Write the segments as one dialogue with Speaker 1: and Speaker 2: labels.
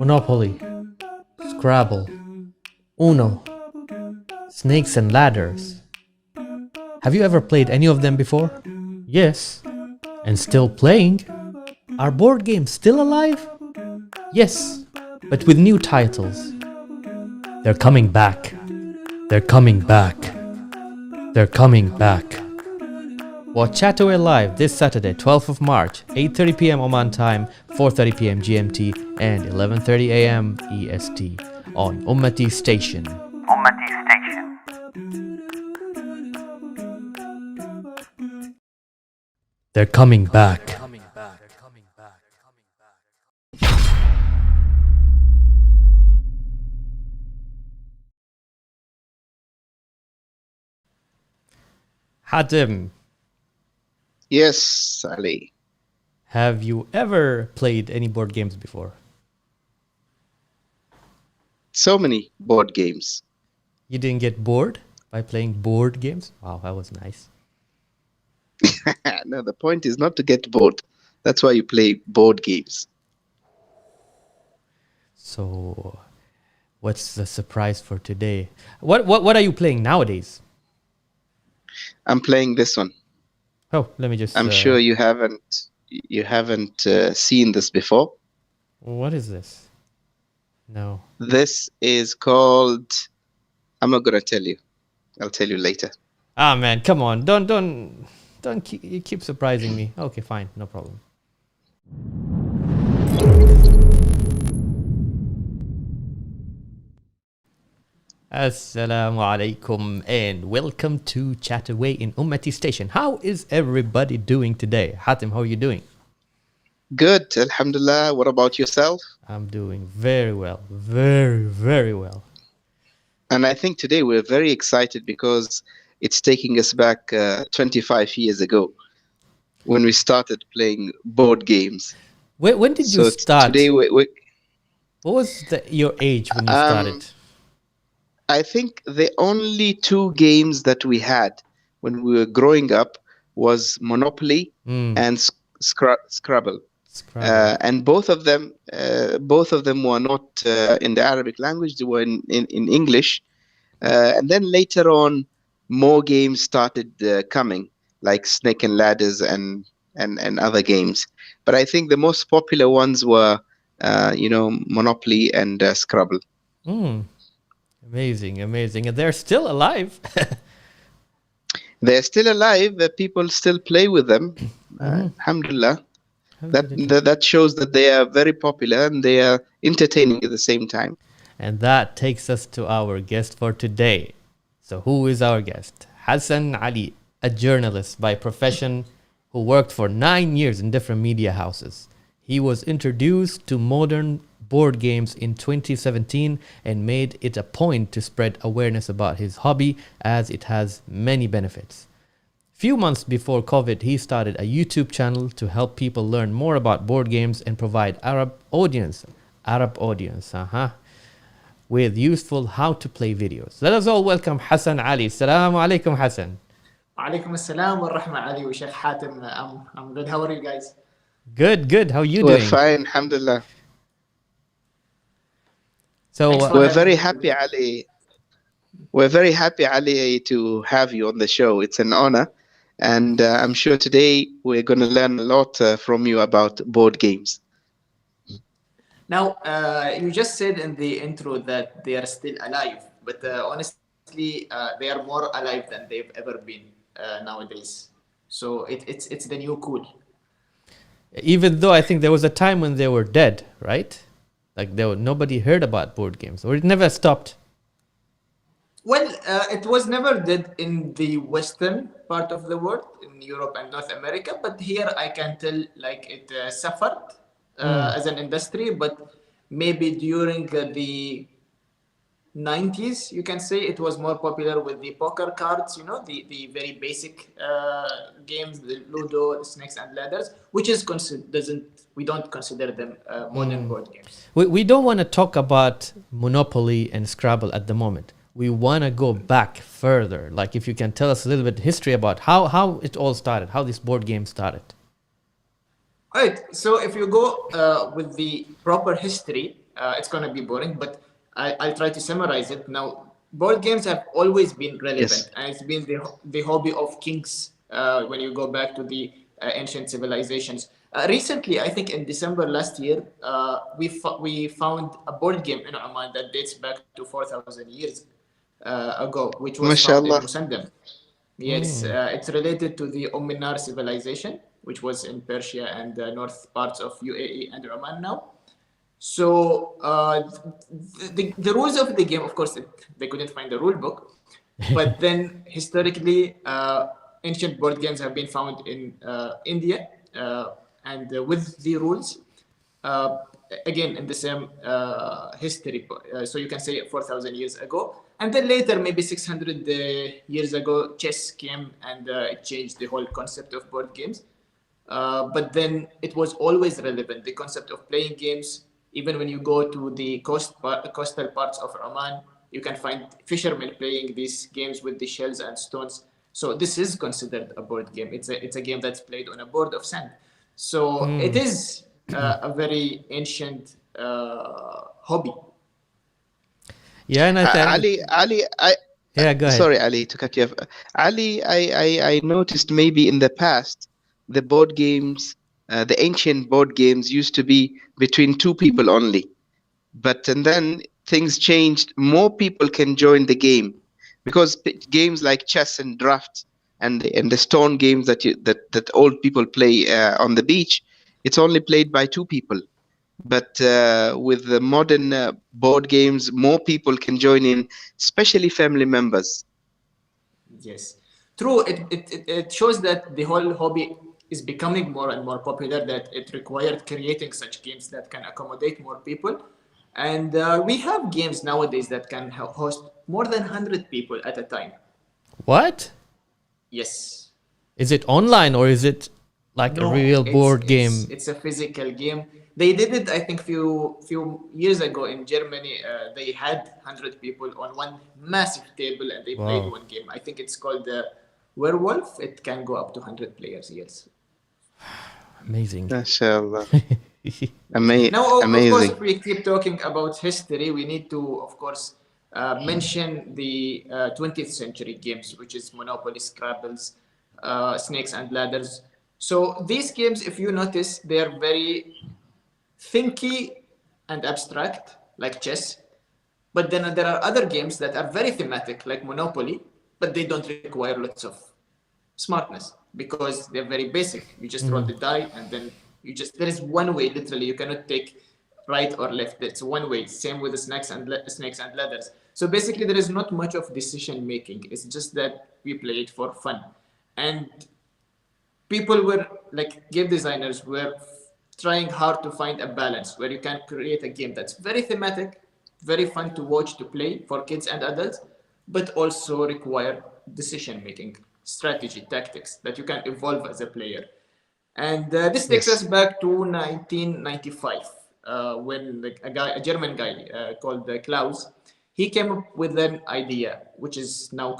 Speaker 1: Monopoly, Scrabble, Uno, Snakes and Ladders. Have you ever played any of them before? Yes. And still playing? Are board games still alive? Yes, but with new titles. They're coming back. They're coming back. They're coming back. Watch Chataway live this Saturday, 12th of March, 8:30 p.m. Oman time, 4:30 p.m. GMT, and 11:30 a.m. EST on UMMATI station.
Speaker 2: UMMATI station.
Speaker 1: They're coming back. Hatim,
Speaker 3: Yes, Ali.
Speaker 1: have you ever played any board games before?
Speaker 3: So many board games.
Speaker 1: You didn't get bored by playing board games? Wow, that was nice.
Speaker 3: No, the point is not to get bored. That's why you play board games.
Speaker 1: So, what's the surprise for today? What are you playing nowadays?
Speaker 3: I'm playing this one.
Speaker 1: Oh, let me just...
Speaker 3: I'm sure you haven't seen this before.
Speaker 1: What is this? No.
Speaker 3: This is called... I'm not going to tell you. I'll tell you later.
Speaker 1: Ah, man, come on. Don't keep, you keep surprising me. Okay, fine. No problem. Assalamu alaikum and welcome to Chataway in UMMATI station. How is everybody doing today? Hatim, how are you doing?
Speaker 3: Good, alhamdulillah. What about yourself?
Speaker 1: I'm doing very well. Very, very well.
Speaker 3: And I think today we're very excited because it's taking us back 25 years ago when we started playing board games.
Speaker 1: When did you start?
Speaker 3: Today
Speaker 1: what was your age when you started?
Speaker 3: I think the only two games that we had when we were growing up was Monopoly and Scrabble. And both of them were not in the Arabic language; they were in English. And then later on, more games started coming, like Snake and Ladders and other games. But I think the most popular ones were, Monopoly and Scrabble.
Speaker 1: Amazing, amazing. And they're still alive.
Speaker 3: They're still alive. People still play with them. Alhamdulillah. That shows that they are very popular and they are entertaining at the same time.
Speaker 1: And that takes us to our guest for today. So who is our guest? HASAN Ali, a journalist by profession who worked for 9 years in different media houses. He was introduced to modern board games in 2017 and made it a point to spread awareness about his hobby as it has many benefits. Few months before COVID, he started a YouTube channel to help people learn more about board games and provide Arab audience, with useful how-to-play videos. Let us all welcome HASAN Ali. Assalamu alaikum, Hasan.
Speaker 4: Alaikum assalam wa rahma Ali wa Sheikh Hatim. I'm good. How are you guys?
Speaker 1: Good. How are you
Speaker 3: We're
Speaker 1: doing?
Speaker 3: fine, alhamdulillah.
Speaker 1: So
Speaker 3: we're very happy, Ali. We're very happy, Ali, to have you on the show. It's an honor. And I'm sure today we're going to learn a lot from you about board games.
Speaker 4: Now, you just said in the intro that they are still alive, but honestly, they are more alive than they've ever been nowadays. So it's the new cool.
Speaker 1: Even though I think there was a time when they were dead, right? Like nobody heard about board games, or it never stopped.
Speaker 4: Well, it was never dead in the Western part of the world, in Europe and North America, but here I can tell like it suffered as an industry, but maybe during the 90s, you can say it was more popular with the poker cards, the very basic games, the Ludo, the Snakes and Ladders, which is we don't consider them modern board games.
Speaker 1: We don't want to talk about Monopoly and Scrabble at the moment. We want to go back further. Like if you can tell us a little bit history about how it all started, how this board game started.
Speaker 4: Right. So if you go with the proper history, it's going to be boring, but I'll try to summarize it. Now, board games have always been relevant, and it's been the hobby of kings when you go back to the ancient civilizations. Recently, I think in December last year, we found a board game in Oman that dates back to 4,000 years ago, which was found in
Speaker 3: MashaAllah.
Speaker 4: Musandam. Yes, it's related to the Oman civilization, which was in Persia and the north parts of UAE and Oman now. So the rules of the game, of course, they couldn't find the rule book, but then historically, ancient board games have been found in India, and with the rules, again in the same history. So you can say 4,000 years ago, and then later, maybe 600 years ago, chess came and it changed the whole concept of board games. But then it was always relevant, the concept of playing games. Even when you go to the coastal parts of Oman, you can find fishermen playing these games with the shells and stones. So this is considered a board game. It's a game that's played on a board of sand. So it is a very ancient hobby.
Speaker 1: Yeah, and
Speaker 3: Ali,
Speaker 1: yeah, go ahead.
Speaker 3: sorry, Ali, to cut you off. Ali, I noticed maybe in the past, the board games, the ancient board games used to be between two people only. And then things changed. More people can join the game because games like chess and draft and the stone games that old people play on the beach, it's only played by two people. But with the modern board games, more people can join in, especially family members.
Speaker 4: Yes, true. It shows that the whole hobby is becoming more and more popular, that it required creating such games that can accommodate more people. And we have games nowadays that can host more than 100 people at a time.
Speaker 1: What?
Speaker 4: Yes.
Speaker 1: Is it online or is it like a real board game?
Speaker 4: It's a physical game. They did it, I think, few years ago in Germany. They had 100 people on one massive table and they played one game. I think it's called the Werewolf. It can go up to 100 players, yes.
Speaker 1: Amazing.
Speaker 3: MashaAllah.
Speaker 4: Now, of
Speaker 3: amazing.
Speaker 4: course, if we keep talking about history, we need to, of course, mention the 20th century games, which is Monopoly, Scrabbles, Snakes and Ladders. So these games, if you notice, they are very thinky and abstract, like chess. But then there are other games that are very thematic, like Monopoly, but they don't require lots of smartness because they're very basic. You just roll the die and then there is one way, literally. You cannot take right or left. It's one way. Same with the snakes and ladders. So basically, there is not much of decision making. It's just that we play it for fun. And people were, like game designers, were trying hard to find a balance where you can create a game that's very thematic, very fun to watch, to play for kids and adults, but also require decision making, strategy, tactics that you can evolve as a player. And this takes us back to 1995, when a German guy called Klaus, he came up with an idea, which is now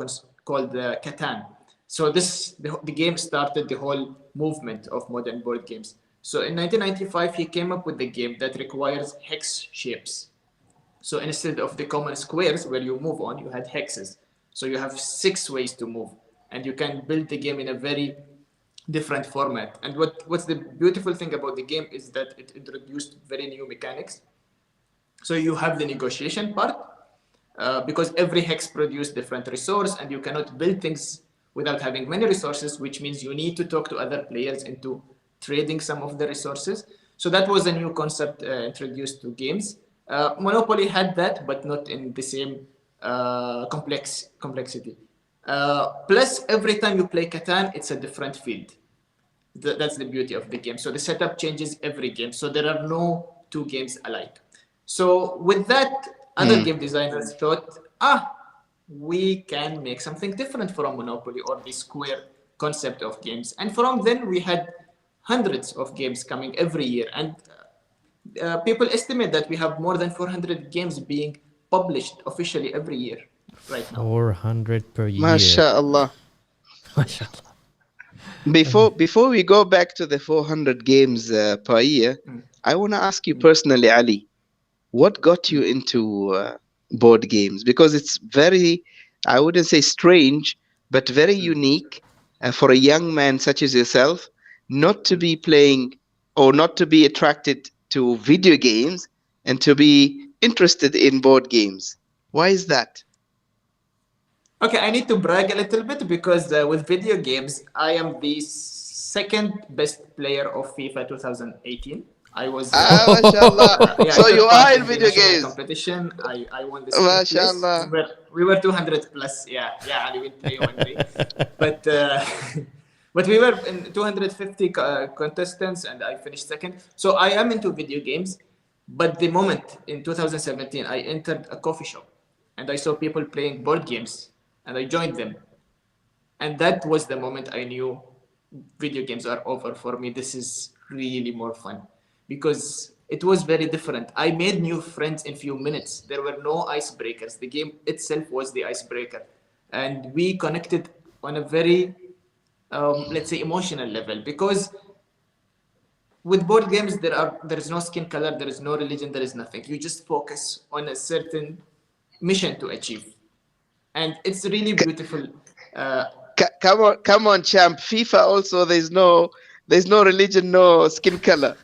Speaker 4: called Catan. So the game started the whole movement of modern board games. So in 1995, he came up with the game that requires hex shapes. So instead of the common squares where you move on, you had hexes. So you have 6 ways to move, and you can build the game in a very different format. And what's the beautiful thing about the game is that it introduced very new mechanics. So you have the negotiation part, because every hex produces different resource, and you cannot build things without having many resources, which means you need to talk to other players into trading some of the resources. So that was a new concept introduced to games. Monopoly had that, but not in the same complexity. Plus, every time you play Catan, it's a different field. That's the beauty of the game. So the setup changes every game. So there are no 2 games alike. So with that, other game designers thought, we can make something different from Monopoly or the square concept of games. And from then, we had hundreds of games coming every year. And people estimate that we have more than 400 games being published officially every year right now.
Speaker 1: 400 per year.
Speaker 3: MashaAllah.
Speaker 1: MashaAllah.
Speaker 3: Before we go back to the 400 games per year, I want to ask you personally, Ali, what got you into board games? Because it's very, I wouldn't say strange, but very unique for a young man such as yourself not to be playing or not to be attracted to video games and to be interested in board games. Why is that?
Speaker 4: Okay, I need to brag a little bit because with video games, I am the second best player of FIFA 2018. I was,
Speaker 3: Mashallah.
Speaker 4: yeah, I
Speaker 3: So you
Speaker 4: took part
Speaker 3: are in
Speaker 4: in the
Speaker 3: video
Speaker 4: national
Speaker 3: games.
Speaker 4: competition. I won the second place.
Speaker 3: Mashallah.
Speaker 4: We were 200 plus. Yeah, yeah, Ali will play one day. But but we were in 250 contestants, and I finished second. So I am into video games. But the moment in 2017 I entered a coffee shop, and I saw people playing board games, and I joined them. And that was the moment I knew video games are over for me. This is really more fun because it was very different. I made new friends in few minutes. There were no icebreakers. The game itself was the icebreaker. And we connected on a very, let's say, emotional level because with board games there is no skin color, there is no religion, there is nothing. You just focus on a certain mission to achieve, and it's really beautiful.
Speaker 3: Come on, champ. FIFA also. There's no religion, no skin color.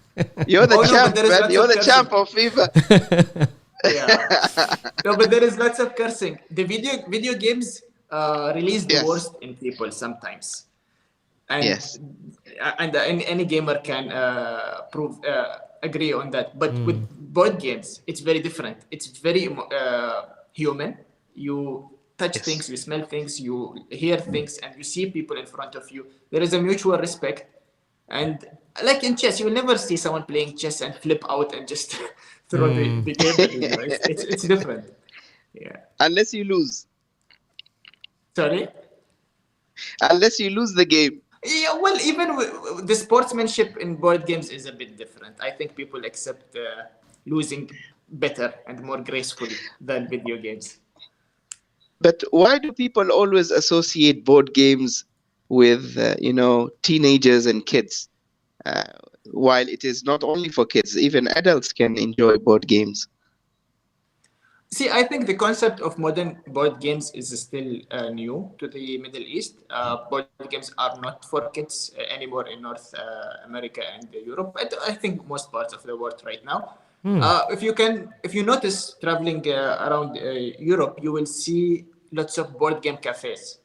Speaker 3: You're the champ, man. You're the champ of FIFA.
Speaker 4: Yeah. No, but there is lots of cursing. The video games release the worst in people sometimes. And, and any gamer can agree on that. But with board games, it's very different. It's very human. You touch things, you smell things, you hear things, and you see people in front of you. There is a mutual respect. And like in chess, you will never see someone playing chess and flip out and just throw the game at you. It's different. Yeah.
Speaker 3: Unless you lose.
Speaker 4: Sorry?
Speaker 3: Unless you lose the game.
Speaker 4: Yeah, well, even the sportsmanship in board games is a bit different. I think people accept losing better and more gracefully than video games.
Speaker 3: But why do people always associate board games with, teenagers and kids? While it is not only for kids, even adults can enjoy board games.
Speaker 4: See, I think the concept of modern board games is still new to the Middle East. Board games are not for kids anymore in North America and Europe. I think most parts of the world right now. If you notice traveling around Europe, you will see lots of board game cafes,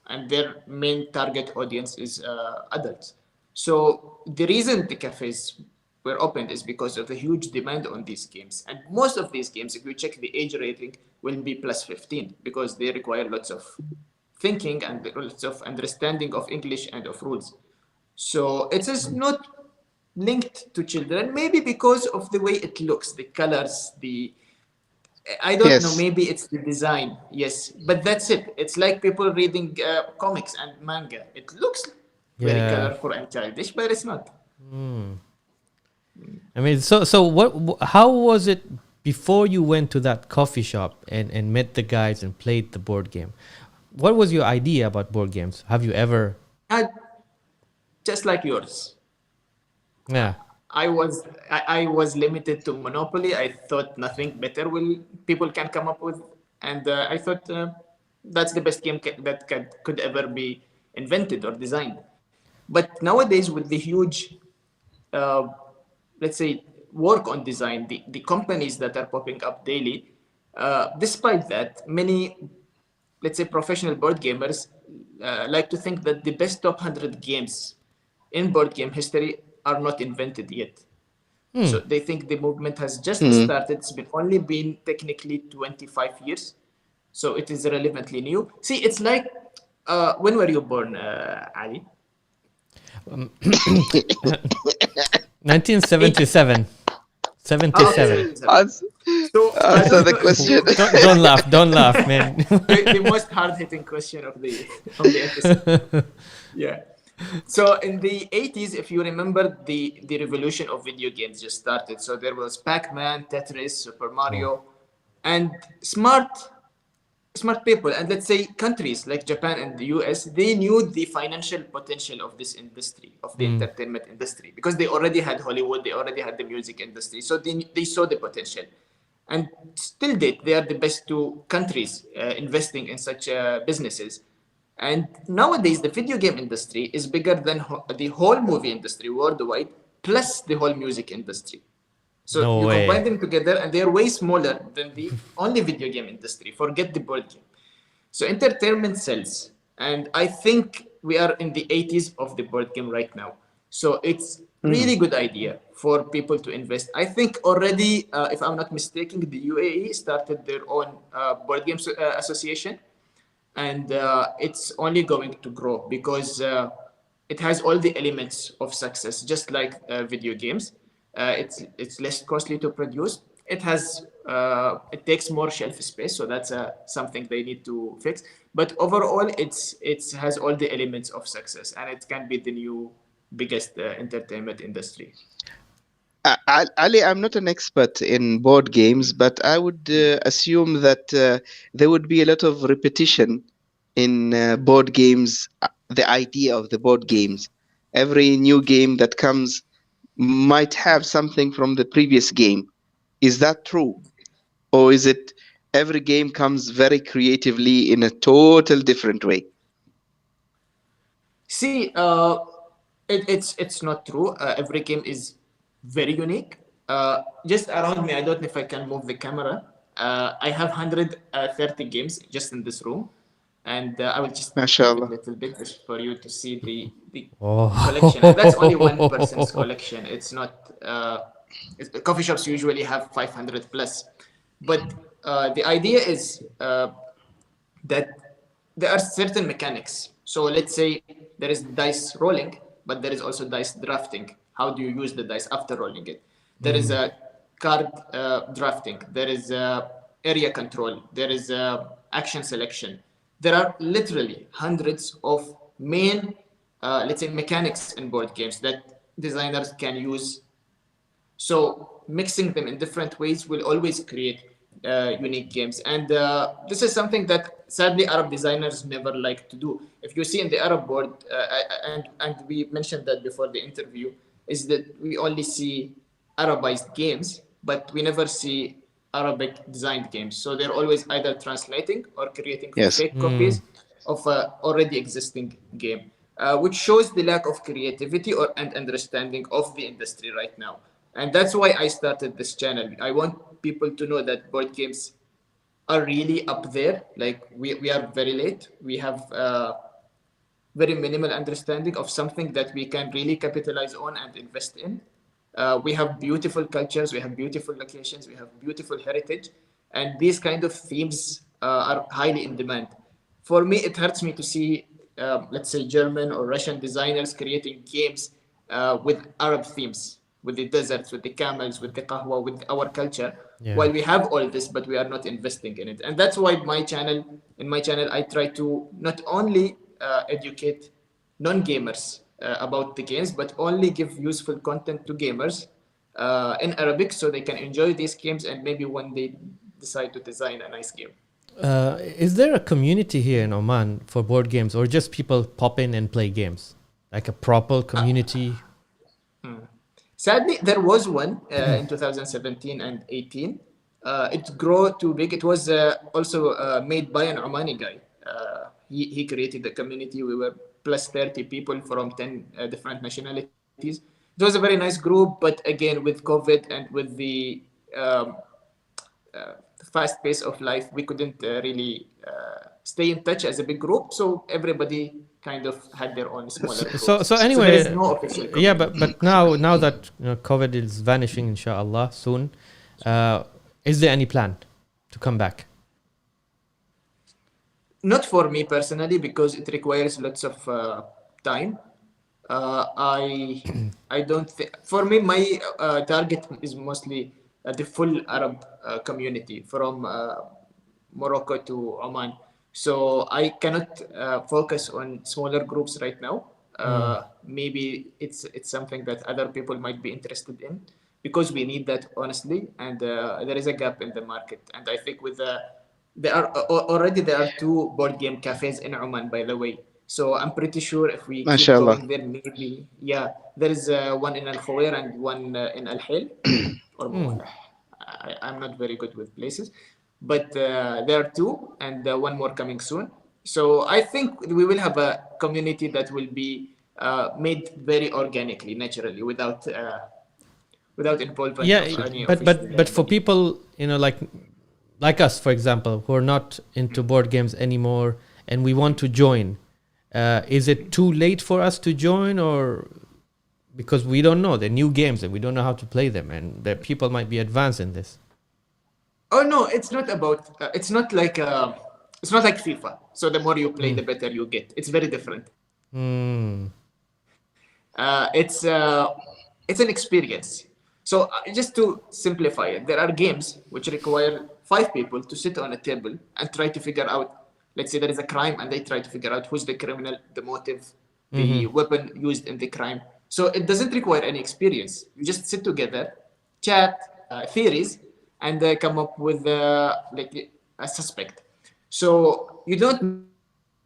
Speaker 4: and their main target audience is adults. So the reason the cafes were opened is because of the huge demand on these games. And most of these games, if you check the age rating, will be plus 15 because they require lots of thinking and lots of understanding of English and of rules. So it is not linked to children, maybe because of the way it looks, the colors, I don't know, maybe it's the design, yes, but that's it. It's like people reading comics and manga. It looks very colorful and childish, but it's not.
Speaker 1: I mean, so what? How was it before you went to that coffee shop and met the guys and played the board game? What was your idea about board games? Have you ever?
Speaker 4: Just like yours.
Speaker 1: Yeah.
Speaker 4: I was limited to Monopoly. I thought nothing better people can come up with, and I thought that's the best game that could ever be invented or designed. But nowadays, with the huge, let's say, work on design, the companies that are popping up daily, despite that, many, let's say, professional board gamers like to think that the best top 100 games in board game history are not invented yet. So they think the movement has just started. It's only been technically 25 years. So it is relevantly new. See, it's like, when were you born, Ali?
Speaker 1: 1977. 77.
Speaker 3: Answer the question.
Speaker 1: Don't laugh, man.
Speaker 4: The most hard-hitting question of the episode. Yeah. So in the 80s, if you remember, the revolution of video games just started. So there was Pac-Man, Tetris, Super Mario, and smart smart people, and let's say countries like Japan and the US, they knew the financial potential of this industry, of the entertainment industry, because they already had Hollywood, they already had the music industry, so they saw the potential. And still date, they are the best two countries investing in such businesses. And nowadays, the video game industry is bigger than the whole movie industry worldwide, plus the whole music industry. So
Speaker 1: No
Speaker 4: you combine
Speaker 1: way.
Speaker 4: them together, and they're way smaller than the only video game industry. Forget the board game. So entertainment sells, and I think we are in the 80s of the board game right now. So it's
Speaker 3: Mm.
Speaker 4: really good idea for people to invest. I think already, if I'm not mistaken, the UAE started their own board games association, and it's only going to grow because it has all the elements of success, just like video games. It's less costly to produce. It takes more shelf space, so that's something they need to fix. But overall, it has all the elements of success, and it can be the new biggest entertainment industry.
Speaker 3: Ali, I'm not an expert in board games, but I would assume that there would be a lot of repetition in board games, the idea of the board games. Every new game that comes might have something from the previous game. Is that true? Or is it every game comes very creatively in a total different way?
Speaker 4: See, it's not true. Every game is very unique. Just around me, I don't know if I can move the camera. I have 130 games just in this room, and I will just move it a
Speaker 3: MashaAllah.
Speaker 4: little bit just for you to see the collection. And that's only one person's
Speaker 1: Oh.
Speaker 4: collection. It's not. Coffee shops usually have 500 plus, but the idea is that there are certain mechanics. So let's say there is dice rolling, but there is also dice drafting. How do you use the dice after rolling it? There is a card drafting. There is area control. There is action selection. There are literally hundreds of main, let's say, mechanics in board games that designers can use. So mixing them in different ways will always create unique games, and this is something that sadly Arab designers never like to do. If you see in the Arab board, and we mentioned that before the interview, is that we only see Arabized games, but we never see Arabic designed games. So they're always either translating or creating
Speaker 3: Yes.
Speaker 4: fake copies of a already existing game, which shows the lack of creativity and understanding of the industry right now. And that's why I started this channel. I want people to know that board games are really up there. Like we are very late. We have very minimal understanding of something that we can really capitalize on and invest in. We have beautiful cultures, we have beautiful locations, we have beautiful heritage, and these kind of themes are highly in demand. For me, it hurts me to see, let's say, German or Russian designers creating games with Arab themes, with the deserts, with the camels, with the qahwa, with our culture.
Speaker 1: Yeah.
Speaker 4: While we have all this, but we are not investing in it, and that's why in my channel, I try to not only educate non-gamers about the games, but only give useful content to gamers in Arabic so they can enjoy these games and maybe one day decide to design a nice game.
Speaker 1: Is there a community here in Oman for board games, or just people pop in and play games? Like a proper community?
Speaker 4: Sadly, there was one in 2017 and 18. It grew too big. It was also made by an Omani guy. He created the community. We were plus 30 people from 10 different nationalities. It was a very nice group, but again, with COVID and with the fast pace of life, we couldn't really stay in touch as a big group. So everybody kind of had their own smaller
Speaker 1: So
Speaker 4: groups.
Speaker 1: so
Speaker 4: So there is
Speaker 1: anyway,
Speaker 4: no official
Speaker 1: yeah,
Speaker 4: community.
Speaker 1: but now that COVID is vanishing, inshallah, soon, is there any plan to come back?
Speaker 4: Not for me personally, because it requires lots of time. I don't think for me my target is mostly the full Arab community from Morocco to Oman. So I cannot focus on smaller groups right now. Maybe it's something that other people might be interested in, because we need that honestly, and there is a gap in the market. And I think with the there are two board game cafes in Oman, by the way. So I'm pretty sure if we keep
Speaker 3: MashaAllah.
Speaker 4: going there, maybe yeah, there is one in Al Khawair and one in Al Hil or Mawalih. I'm not very good with places, but there are two and one more coming soon. So I think we will have a community that will be made very organically, naturally, without involvement
Speaker 1: Yeah,
Speaker 4: of any
Speaker 1: but
Speaker 4: official
Speaker 1: but for
Speaker 4: money.
Speaker 1: people, like us, for example, who are not into board games anymore, and we want to join, is it too late for us to join, or because we don't know, they're new games and we don't know how to play them, and that people might be advanced in this?
Speaker 4: Oh no, it's not about. It's not like FIFA. So the more you play, the better you get. It's very different.
Speaker 1: Hmm.
Speaker 4: It's an experience. So just to simplify it, there are games which require five people to sit on a table and try to figure out. Let's say there is a crime, and they try to figure out who's the criminal, the motive, the weapon used in the crime. So it doesn't require any experience. You just sit together, chat theories, and come up with like a suspect. So you don't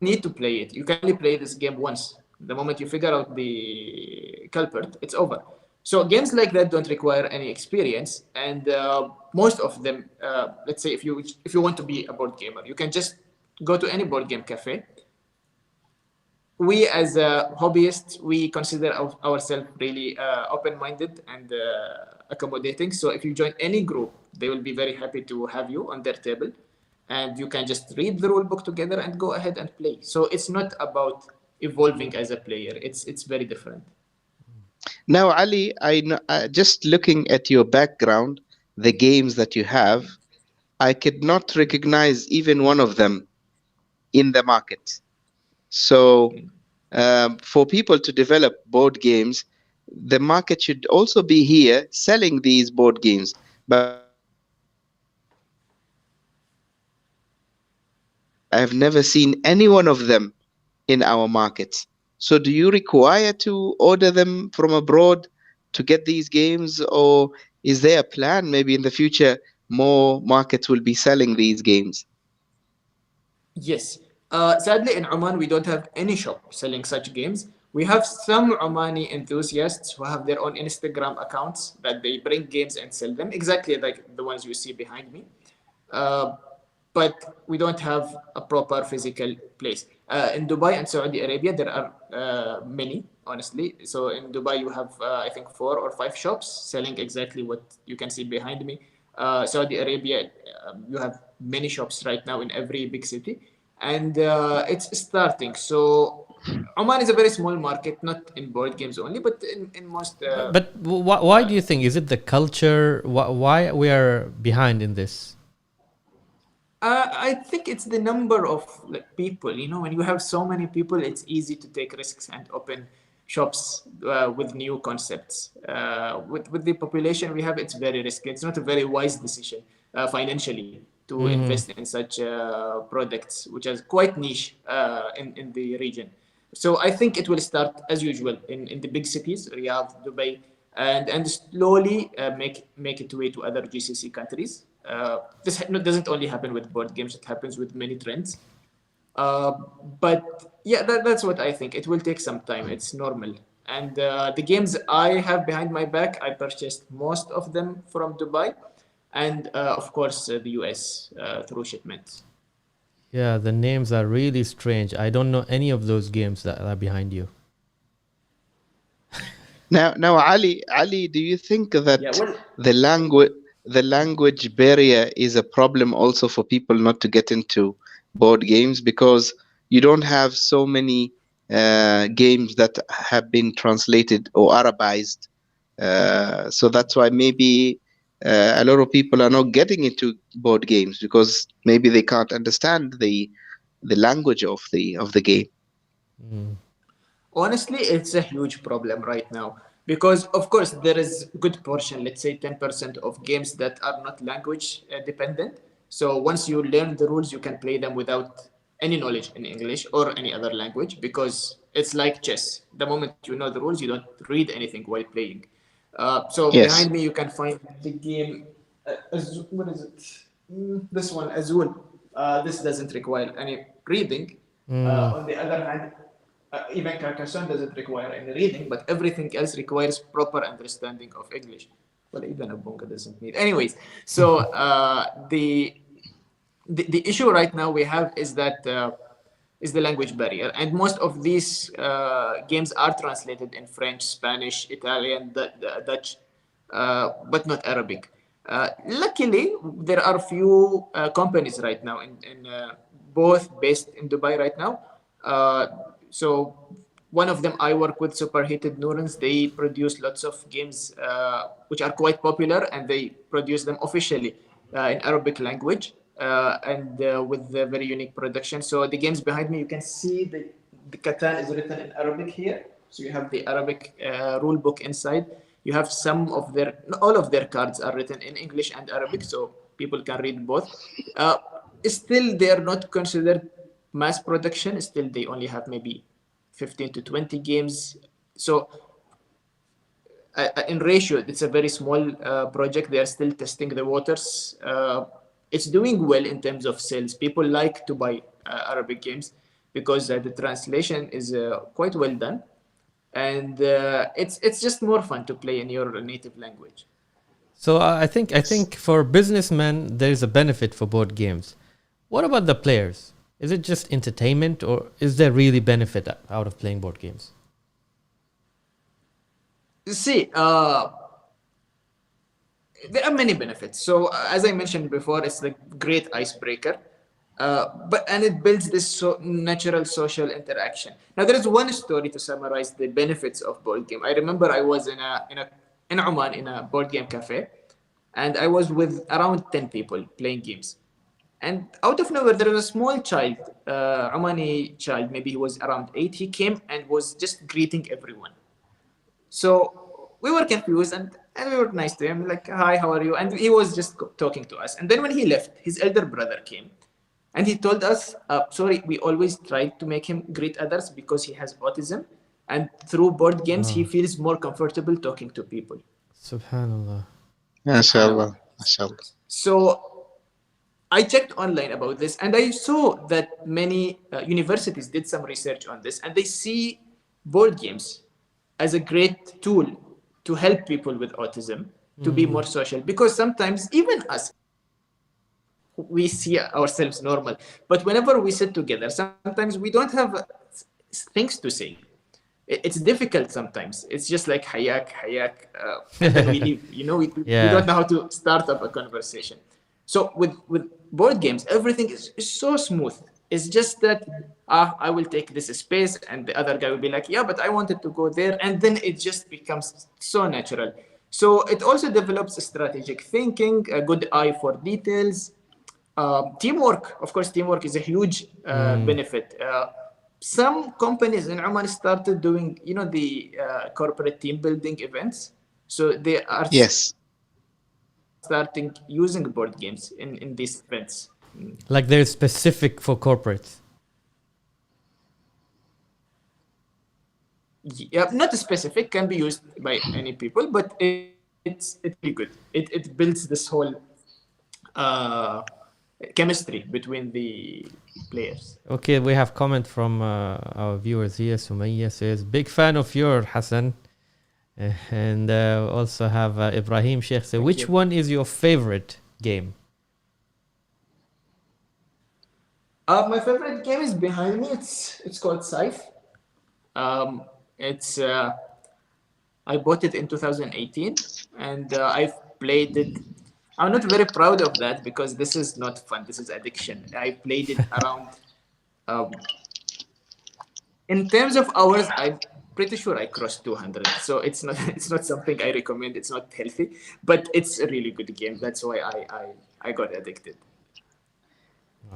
Speaker 4: need to play it. You can only play this game once. The moment you figure out the culprit, it's over. So games like that don't require any experience, and most of them, let's say if you want to be a board gamer, you can just go to any board game cafe. We as hobbyists, we consider ourselves really open-minded and accommodating. So if you join any group, they will be very happy to have you on their table, and you can just read the rule book together and go ahead and play. So it's not about evolving as a player. It's very different.
Speaker 3: Now, Ali, just looking at your background, the games that you have, I could not recognize even one of them in the market. So, for people to develop board games, the market should also be here selling these board games. But I have never seen any one of them in our markets. So do you require to order them from abroad to get these games, or is there a plan maybe in the future more markets will be selling these games?
Speaker 4: Yes. Sadly, in Oman, we don't have any shop selling such games. We have some Omani enthusiasts who have their own Instagram accounts that they bring games and sell them, exactly like the ones you see behind me. Uh, but we don't have a proper physical place. In Dubai and Saudi Arabia, there are many, honestly. So in Dubai, you have, I think, 4 or 5 shops selling exactly what you can see behind me. Saudi Arabia, you have many shops right now in every big city, and it's starting. So Oman is a very small market, not in board games only, but in most.
Speaker 1: But why do you think? Is it the culture? Why we are behind in this?
Speaker 4: I think it's the number of like people. You know, when you have so many people, it's easy to take risks and open shops with new concepts. With the population we have, it's very risky. It's not a very wise decision financially to invest in such products, which is quite niche in the region. So I think it will start as usual in the big cities, Riyadh, Dubai, and slowly make its way to other GCC countries. This doesn't only happen with board games; it happens with many trends. Uh, but yeah, that's what I think. It will take some time. It's normal. And the games I have behind my back, I purchased most of them from Dubai, and of course the US through shipments.
Speaker 1: Yeah, the names are really strange. I don't know any of those games that are behind you.
Speaker 3: Now, Ali, do you think
Speaker 4: Yeah,
Speaker 3: that
Speaker 4: well,
Speaker 3: the language barrier is a problem also for people not to get into board games, because you don't have so many games that have been translated or Arabized, so that's why maybe a lot of people are not getting into board games because maybe they can't understand the language of the game.
Speaker 1: Mm.
Speaker 4: honestly, it's a huge problem right now because, of course, there is a good portion, let's say 10% of games that are not language dependent. So once you learn the rules, you can play them without any knowledge in English or any other language because it's like chess. The moment you know the rules, you don't read anything while playing. So
Speaker 3: Yes.
Speaker 4: behind me, you can find the game. What is it? This one, Azul. This doesn't require any reading. On the other hand, even Carcassonne doesn't require any reading, but everything else requires proper understanding of English. Well, even a Bunga doesn't need. Anyways, so the issue right now we have is that is the language barrier, and most of these games are translated in French, Spanish, Italian, Dutch, but not Arabic. Luckily, there are few companies right now in both based in Dubai right now. So one of them I work with, Superheated Neurons. They produce lots of games which are quite popular, and they produce them officially in Arabic language and with a very unique production. So the games behind me, you can see the Catan is written in Arabic here. So you have the Arabic rule book inside. You have some of all of their cards are written in English and Arabic, so people can read both. Still, they are not considered mass production. Still, they only have maybe 15 to 20 games. So in ratio, it's a very small project. They are still testing the waters. It's doing well in terms of sales. People like to buy Arabic games because the translation is quite well done. And it's just more fun to play in your native language.
Speaker 1: So I think for businessmen there is a benefit for board games. What about the players? Is it just entertainment, or is there really benefit out of playing board games?
Speaker 4: See, there are many benefits. So as I mentioned before, it's the great icebreaker. And it builds this natural social interaction. Now, there is one story to summarize the benefits of board game. I remember I was in Oman in a board game cafe, and I was with around 10 people playing games. And out of nowhere, there was a small child, Omani child, maybe he was around 8. He came and was just greeting everyone. So we were confused, and we were nice to him, like, hi, how are you? And he was just talking to us. And then when he left, his elder brother came. And he told us, sorry, we always try to make him greet others because he has autism. And through board games, he feels more comfortable talking to people.
Speaker 1: Subhanallah.
Speaker 3: MashaAllah. MashaAllah.
Speaker 4: So I checked online about this, and I saw that many universities did some research on this, and they see board games as a great tool to help people with autism to be more social. Because sometimes, even us, we see ourselves normal, but whenever we sit together, sometimes we don't have things to say. It's difficult sometimes. It's just like hayak, and then we leave. You know, we don't know how to start up a conversation. So with board games, everything is so smooth. It's just that I will take this space, and the other guy will be like, yeah, but I wanted to go there, and then it just becomes so natural. So it also develops strategic thinking, a good eye for details. Teamwork, of course, teamwork is a huge benefit. Some companies in Oman started doing, the corporate team building events. So they are starting using board games in these events.
Speaker 1: Like they're specific for corporates.
Speaker 4: Yeah, not specific, can be used by any people, but it's really good. It builds this whole chemistry between the players.
Speaker 1: Okay, we have comment from our viewers here. Sumaya says, big fan of your Hasan. And also have Ibrahim Sheikh say, which one is your favorite game?
Speaker 4: My favorite game is behind me. It's called Scythe. I bought it in 2018, and I've played it. I'm not very proud of that because this is not fun. This is addiction. I played it around. In terms of hours, I'm pretty sure I crossed 200. So it's not something I recommend. It's not healthy, but it's a really good game. That's why I got addicted.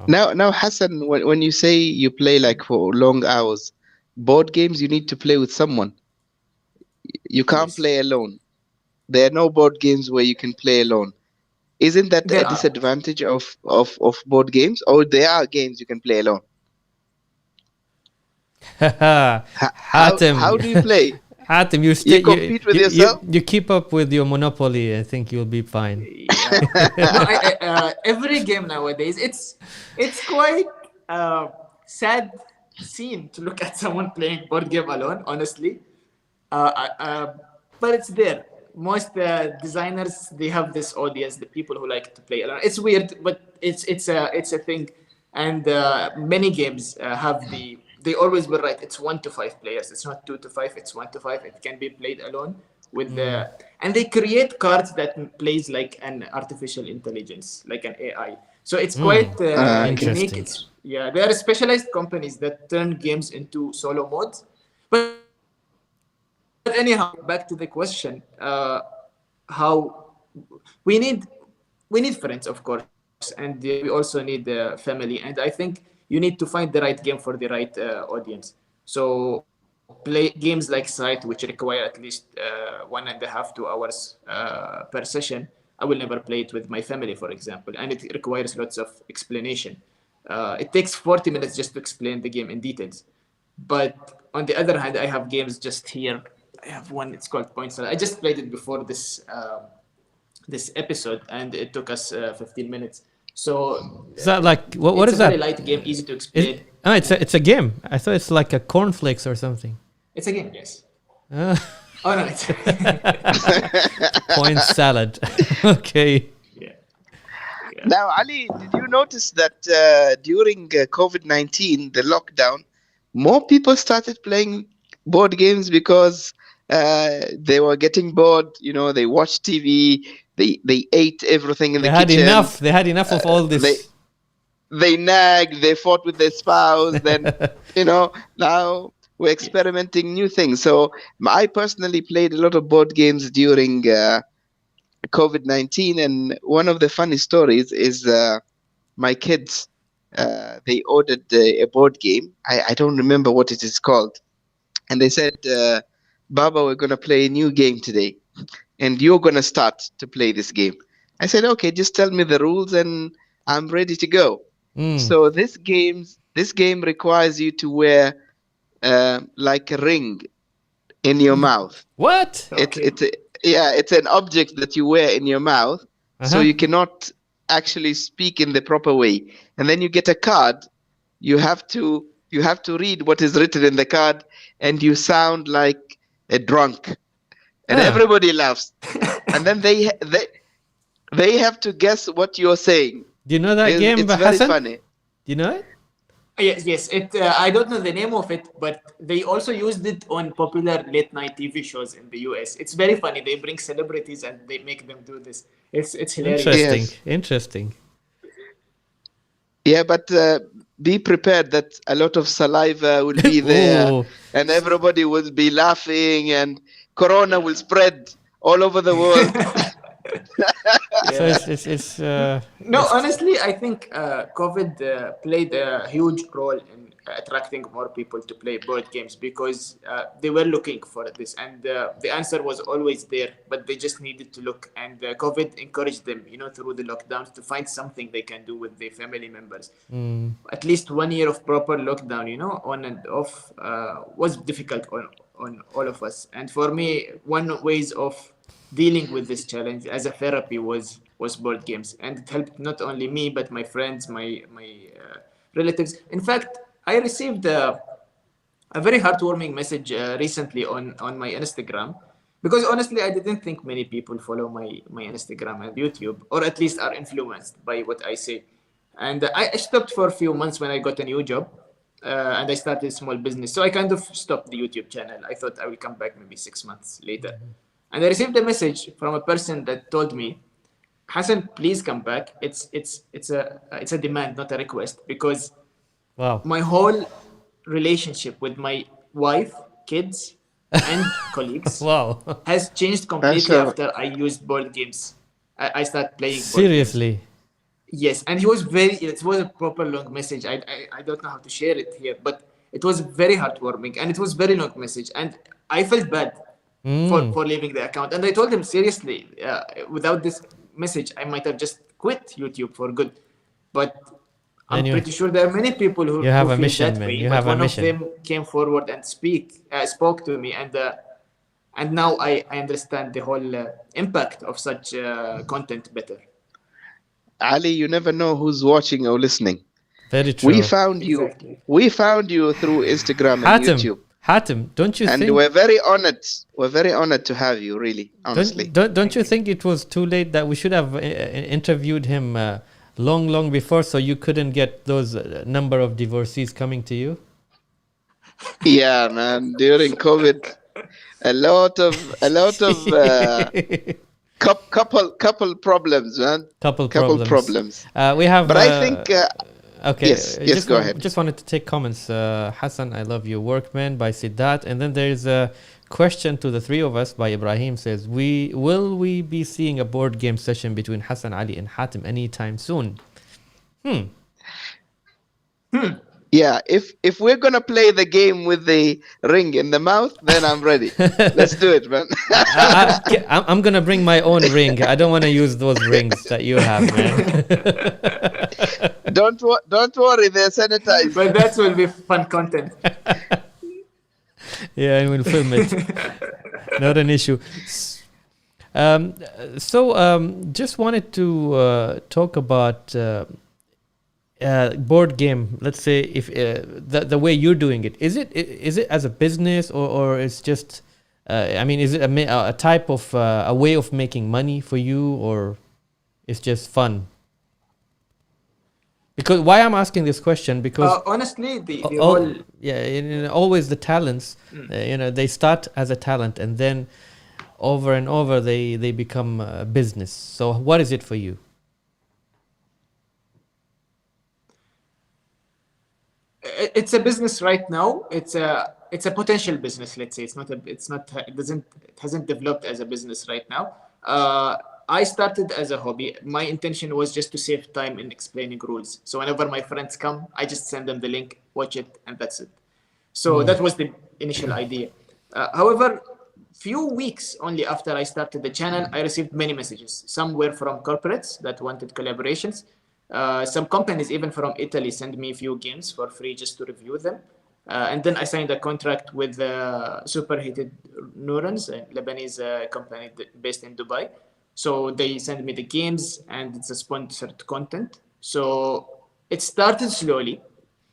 Speaker 3: Now, Hassan, when you say you play like for long hours, board games you need to play with someone. You can't play alone. There are no board games where you can play alone. Isn't that a disadvantage of board games, or there are games you can play alone?
Speaker 1: HATIM.
Speaker 3: How do you play?
Speaker 1: Hatim,
Speaker 3: You compete with yourself?
Speaker 1: You keep up with your Monopoly. I think you'll be fine.
Speaker 4: Yeah. No, every game nowadays, it's quite sad scene to look at someone playing board game alone. Honestly, but it's there. Most designers, they have this audience, the people who like to play alone. It's weird, but it's a thing, and many games have the. They always were right. It's 1 to 5 players. It's not 2 to 5. It's 1 to 5. It can be played alone with the, and they create cards that plays like an artificial intelligence, like an AI. So it's quite unique.
Speaker 1: Interesting.
Speaker 4: There are specialized companies that turn games into solo modes. But anyhow, back to the question: how we need friends, of course, and we also need family. And I think you need to find the right game for the right audience. So play games like Sight, which require at least 1.5 to 2 hours per session. I will never play it with my family, for example, and it requires lots of explanation. It takes 40 minutes just to explain the game in details. But on the other hand, I have games just here. I have one. It's called Point Salad. I just played it before this episode, and it took us 15 minutes. So
Speaker 1: Is that like what
Speaker 4: it's
Speaker 1: is
Speaker 4: a
Speaker 1: that?
Speaker 4: very light game, easy to explain.
Speaker 1: It's a game. I thought it's like a cornflakes or something.
Speaker 4: It's a game, yes.
Speaker 1: Ah,
Speaker 4: Oh no, it's
Speaker 1: point salad. Okay.
Speaker 4: yeah.
Speaker 3: Now, Ali, did you notice that during COVID-19, the lockdown, more people started playing board games because they were getting bored. You know, they watched TV, they ate everything in
Speaker 1: They
Speaker 3: the
Speaker 1: had
Speaker 3: kitchen.
Speaker 1: enough. They had enough of all this.
Speaker 3: They nagged, they fought with their spouse. Then, now we're experimenting new things. So I personally played a lot of board games during COVID-19, and one of the funny stories is my kids. They ordered a board game. I don't remember what it is called, and they said, "Baba, we're gonna play a new game today, and you're gonna start to play this game." I said, "Okay, just tell me the rules, and I'm ready to go." So this game requires you to wear like a ring in your mouth.
Speaker 1: What?
Speaker 4: Okay.
Speaker 3: It's an object that you wear in your mouth, so you cannot actually speak in the proper way. And then you get a card. You have to read what is written in the card, and you sound like a drunk, and everybody laughs. And then they have to guess what you're saying.
Speaker 1: Do you know that game,
Speaker 3: It's very
Speaker 1: Hassan?
Speaker 3: funny.
Speaker 1: Do you know it?
Speaker 4: Yes. It. I don't know the name of it, but they also used it on popular late night TV shows in the US. It's very funny. They bring celebrities and they make them do this. It's hilarious.
Speaker 1: Interesting.
Speaker 3: Yes.
Speaker 1: Interesting.
Speaker 3: Yeah, but be prepared that a lot of saliva will be there,
Speaker 1: Ooh.
Speaker 3: and everybody will be laughing, and Corona will spread all over the world.
Speaker 1: So it's
Speaker 4: No, honestly, I think COVID played a huge role in attracting more people to play board games because they were looking for this, and the answer was always there, but they just needed to look. And COVID encouraged them, through the lockdowns, to find something they can do with their family members. At least 1 year of proper lockdown, on and off, was difficult on all of us. And for me, one ways of dealing with this challenge as a therapy was board games, and it helped not only me but my friends, my relatives. In fact, I received a very heartwarming message recently on my Instagram, because honestly I didn't think many people follow my Instagram and YouTube, or at least are influenced by what I say. And I stopped for a few months when I got a new job, and I started a small business, so I kind of stopped the YouTube channel. I thought I will come back maybe 6 months later. And I received a message from a person that told me, "Hassan, please come back. It's a demand, not a request, because
Speaker 1: wow.
Speaker 4: my whole relationship with my wife, kids, and colleagues
Speaker 1: Wow.
Speaker 4: has changed completely
Speaker 3: Sure.
Speaker 4: after I used board games. I started playing board games."
Speaker 1: Seriously.
Speaker 4: Yes, and it was a proper long message. I don't know how to share it here, but it was very heartwarming, and it was very long message, and I felt bad for leaving the account. And I told him, seriously, without this message, I might have just quit YouTube for good. But I'm pretty sure there are many people who
Speaker 1: You have
Speaker 4: who
Speaker 1: a
Speaker 4: feel
Speaker 1: mission,
Speaker 4: that
Speaker 1: man.
Speaker 4: way,
Speaker 1: You
Speaker 4: but
Speaker 1: have a
Speaker 4: one
Speaker 1: mission.
Speaker 4: of them came forward and spoke to me, and And now I understand the whole impact of such content better.
Speaker 3: Ali, you never know who's watching or listening.
Speaker 1: Very
Speaker 3: We
Speaker 1: true.
Speaker 3: found you.
Speaker 4: Exactly.
Speaker 3: We found you through Instagram and
Speaker 1: Hatim,
Speaker 3: YouTube,
Speaker 1: Hatim, don't you
Speaker 3: and
Speaker 1: think?
Speaker 3: we're very honored. We're very honored to have you. Really, honestly.
Speaker 1: Don't you
Speaker 4: you.
Speaker 1: think it was too late that we should have interviewed him long before, so you couldn't get those number of divorcees coming to you?
Speaker 3: Yeah, man. During COVID, a lot of couple problems, man.
Speaker 1: Couple
Speaker 3: Couple
Speaker 1: problems.
Speaker 3: problems.
Speaker 1: We have.
Speaker 3: But I think
Speaker 1: Okay.
Speaker 3: yes, go ahead.
Speaker 1: Just wanted to take comments. Hassan, I love your work, man, by Siddhat, and then there is a question to the three of us by Ibrahim. Says, will we be seeing a board game session between Hassan, Ali, and Hatim anytime soon?
Speaker 3: Yeah, if we're gonna play the game with the ring in the mouth, then I'm ready. Let's do it, man.
Speaker 1: I'm gonna bring my own ring. I don't want to use those rings that you have, man.
Speaker 3: Don't worry, they're sanitized.
Speaker 4: But that will be fun content.
Speaker 1: Yeah, and we'll film it. Not an issue. Just wanted to talk about board game. Let's say if the way you're doing it, is it as a business or it's just is it a type of a way of making money for you, or it's just fun? Because why I'm asking this question, because
Speaker 4: honestly, the whole
Speaker 1: always the talents, they start as a talent and then over and over they become a business. So what is it for you?
Speaker 4: It's a business right now. It's a potential business. Let's say it hasn't developed as a business right now. I started as a hobby. My intention was just to save time in explaining rules. So whenever my friends come, I just send them the link, watch it, and that's it. So that was the initial idea. However, few weeks only after I started the channel, I received many messages. Some were from corporates that wanted collaborations. Some companies, even from Italy, send me a few games for free just to review them. And then I signed a contract with Superheated Neurons, a Lebanese company based in Dubai. So they send me the games and it's a sponsored content. So it started slowly.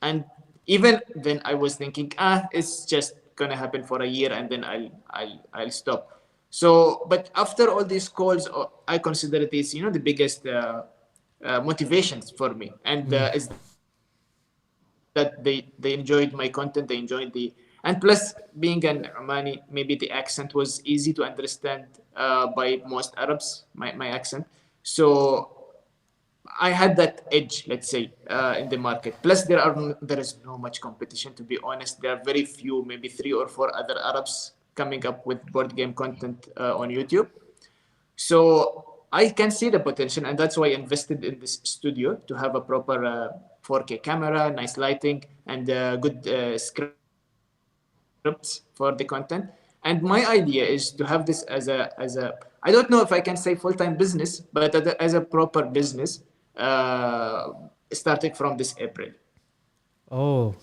Speaker 4: And even then I was thinking, it's just going to happen for a year and then I'll stop. So, but after all these calls, I consider this, the biggest motivations for me. And is that they enjoyed my content, they enjoyed and plus being an Omani, maybe the accent was easy to understand by most Arabs, my accent. So I had that edge, let's say, in the market. Plus there is no much competition, to be honest. There are very few, maybe 3 or 4 other Arabs coming up with board game content on YouTube. So I can see the potential, and that's why I invested in this studio to have a proper 4K camera, nice lighting, and good scripts for the content. And my idea is to have this as a I don't know if I can say full-time business, but as a proper business, starting from this April.
Speaker 1: Oh,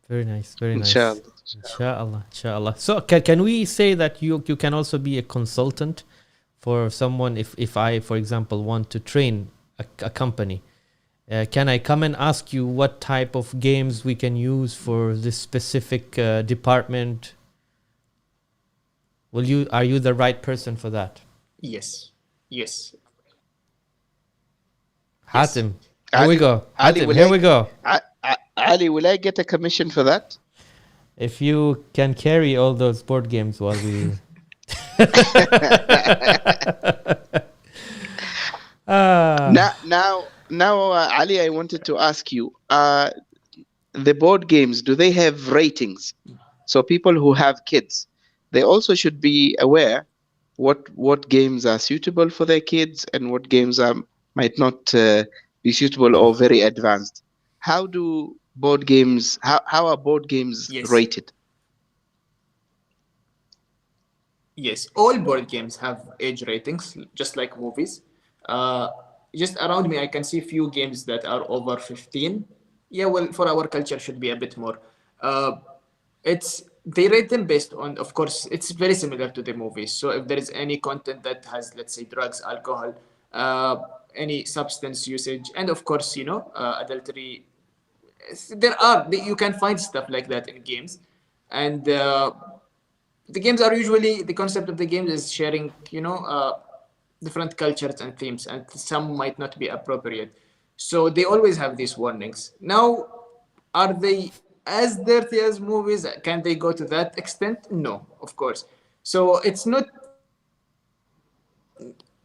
Speaker 1: very nice, very nice.
Speaker 3: Inshallah.
Speaker 1: Inshallah. So can we say that you can also be a consultant for someone if I, for example, want to train a company? Can I come and ask you what type of games we can use for this specific department? Are you the right person for that?
Speaker 4: Yes.
Speaker 1: Hatim, here we go. Hatim, here we go.
Speaker 3: Ali, will I get a commission for that?
Speaker 1: If you can carry all those board games while we...
Speaker 3: Now, Ali, I wanted to ask you, the board games, do they have ratings? So people who have kids, they also should be aware what games are suitable for their kids and what games might not be suitable or very advanced. How are board games rated?
Speaker 4: Yes, all board games have age ratings, just like movies. Just around me, I can see few games that are over 15. Yeah, well, for our culture, should be a bit more. It's they rate them based on, of course, it's very similar to the movies. So if there is any content that has, let's say, drugs, alcohol, uh, any substance usage, and of course, adultery, you can find stuff like that in games. And the games are usually, the concept of the games is sharing, different cultures and themes, and some might not be appropriate. So they always have these warnings. Now, are they as dirty as movies? Can they go to that extent? No, of course. So it's not.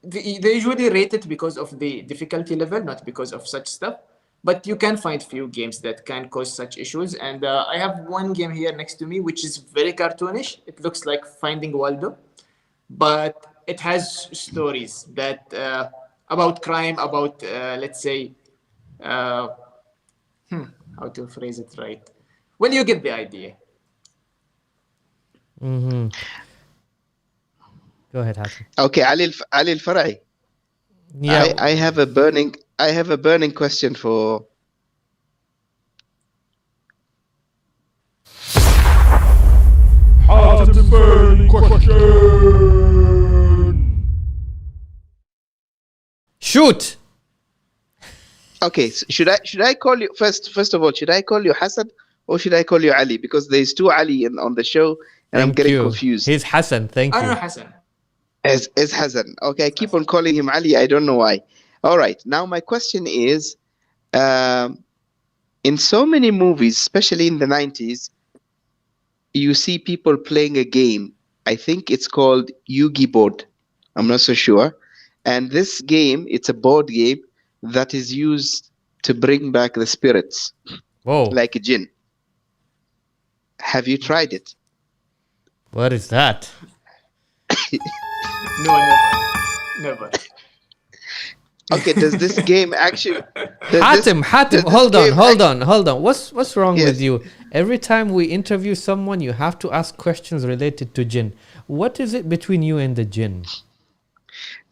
Speaker 4: They usually rate it because of the difficulty level, not because of such stuff. But you can find few games that can cause such issues. And I have one game here next to me, which is very cartoonish. It looks like Finding Waldo, but it has stories that about crime, about let's say, uh, how to phrase it right. Well, you get the idea.
Speaker 1: Mm-hmm. Go ahead, Hassan.
Speaker 3: Okay, Ali Al-Farai.
Speaker 1: Yeah.
Speaker 3: I have a burning question for.
Speaker 2: Hatim's burning question.
Speaker 1: Shoot!
Speaker 3: Okay, so should I call you first of all? Should I call you Hassan or should I call you Ali? Because there's two Ali on the show, and I'm getting confused.
Speaker 1: He's Hassan. Thank you.
Speaker 4: I know Hassan.
Speaker 3: As Hassan. Okay, I keep on calling him Ali. I don't know why. All right. Now my question is, in so many movies, especially in the 90s, you see people playing a game. I think it's called Yugi board. I'm not so sure. And this game, it's a board game that is used to bring back the spirits.
Speaker 1: Whoa.
Speaker 3: Like a jinn. Have you tried it?
Speaker 1: What is that?
Speaker 4: No, never.
Speaker 3: Okay, does this game actually...
Speaker 1: Hatim, hold on. What's wrong
Speaker 3: Yes.
Speaker 1: with you? Every time we interview someone, you have to ask questions related to jinn. What is it between you and the jinn?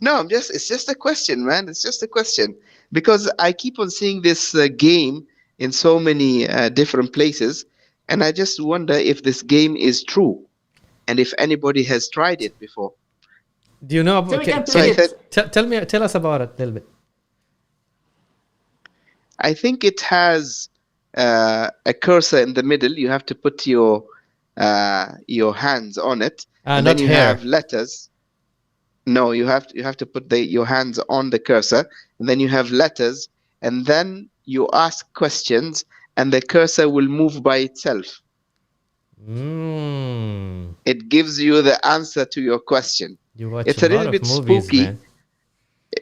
Speaker 3: No, it's just a question, man. It's just a question. Because I keep on seeing this game in so many different places, and I just wonder if this game is true, and if anybody has tried it before.
Speaker 1: Do you know about tell us about it a little bit.
Speaker 3: I think it has a cursor in the middle. You have to put your hands on it, and
Speaker 1: not
Speaker 3: then you
Speaker 1: hair.
Speaker 3: have letters. No, you have to put your hands on the cursor, and then you have letters, and then you ask questions, and the cursor will move by itself. It gives you the answer to your question.
Speaker 1: You watch
Speaker 3: It's
Speaker 1: a
Speaker 3: a little
Speaker 1: lot
Speaker 3: bit
Speaker 1: of movies,
Speaker 3: spooky.
Speaker 1: man.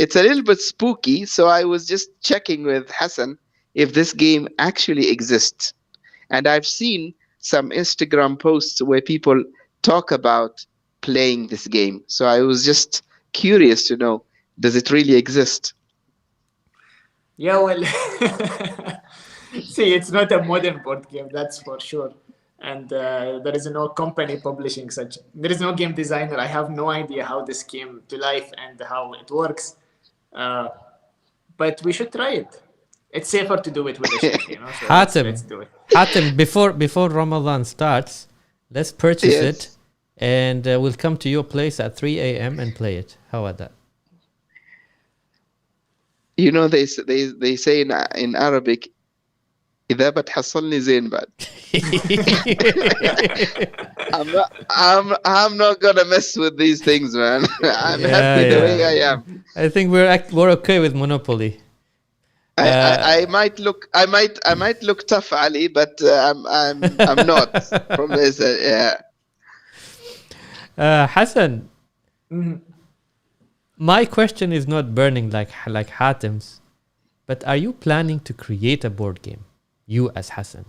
Speaker 3: It's a little bit spooky, so I was just checking with Hassan if this game actually exists. And I've seen some Instagram posts where people talk about playing this game. So I was just curious to know, does it really exist?
Speaker 4: Yeah, well, see, it's not a modern board game, that's for sure. And there is no company publishing such. There is no game designer. I have no idea how this came to life and how it works. But we should try it. It's safer to do it with a chef, So
Speaker 1: Hatim,
Speaker 4: let's do it.
Speaker 1: Hatim, before Ramadan starts, let's purchase it, and we'll come to your place at 3 a.m. and play it. How about that?
Speaker 3: You know, they say in Arabic, إذا بتحصلني زين بعد. I'm not gonna mess with these things, man. I'm happy the way I am.
Speaker 1: I think we're okay with Monopoly.
Speaker 3: I might look tough, Ali, but I'm not from this.
Speaker 1: Hassan, my question is not burning like Hatim's, but are you planning to create a board game? You as Hassan.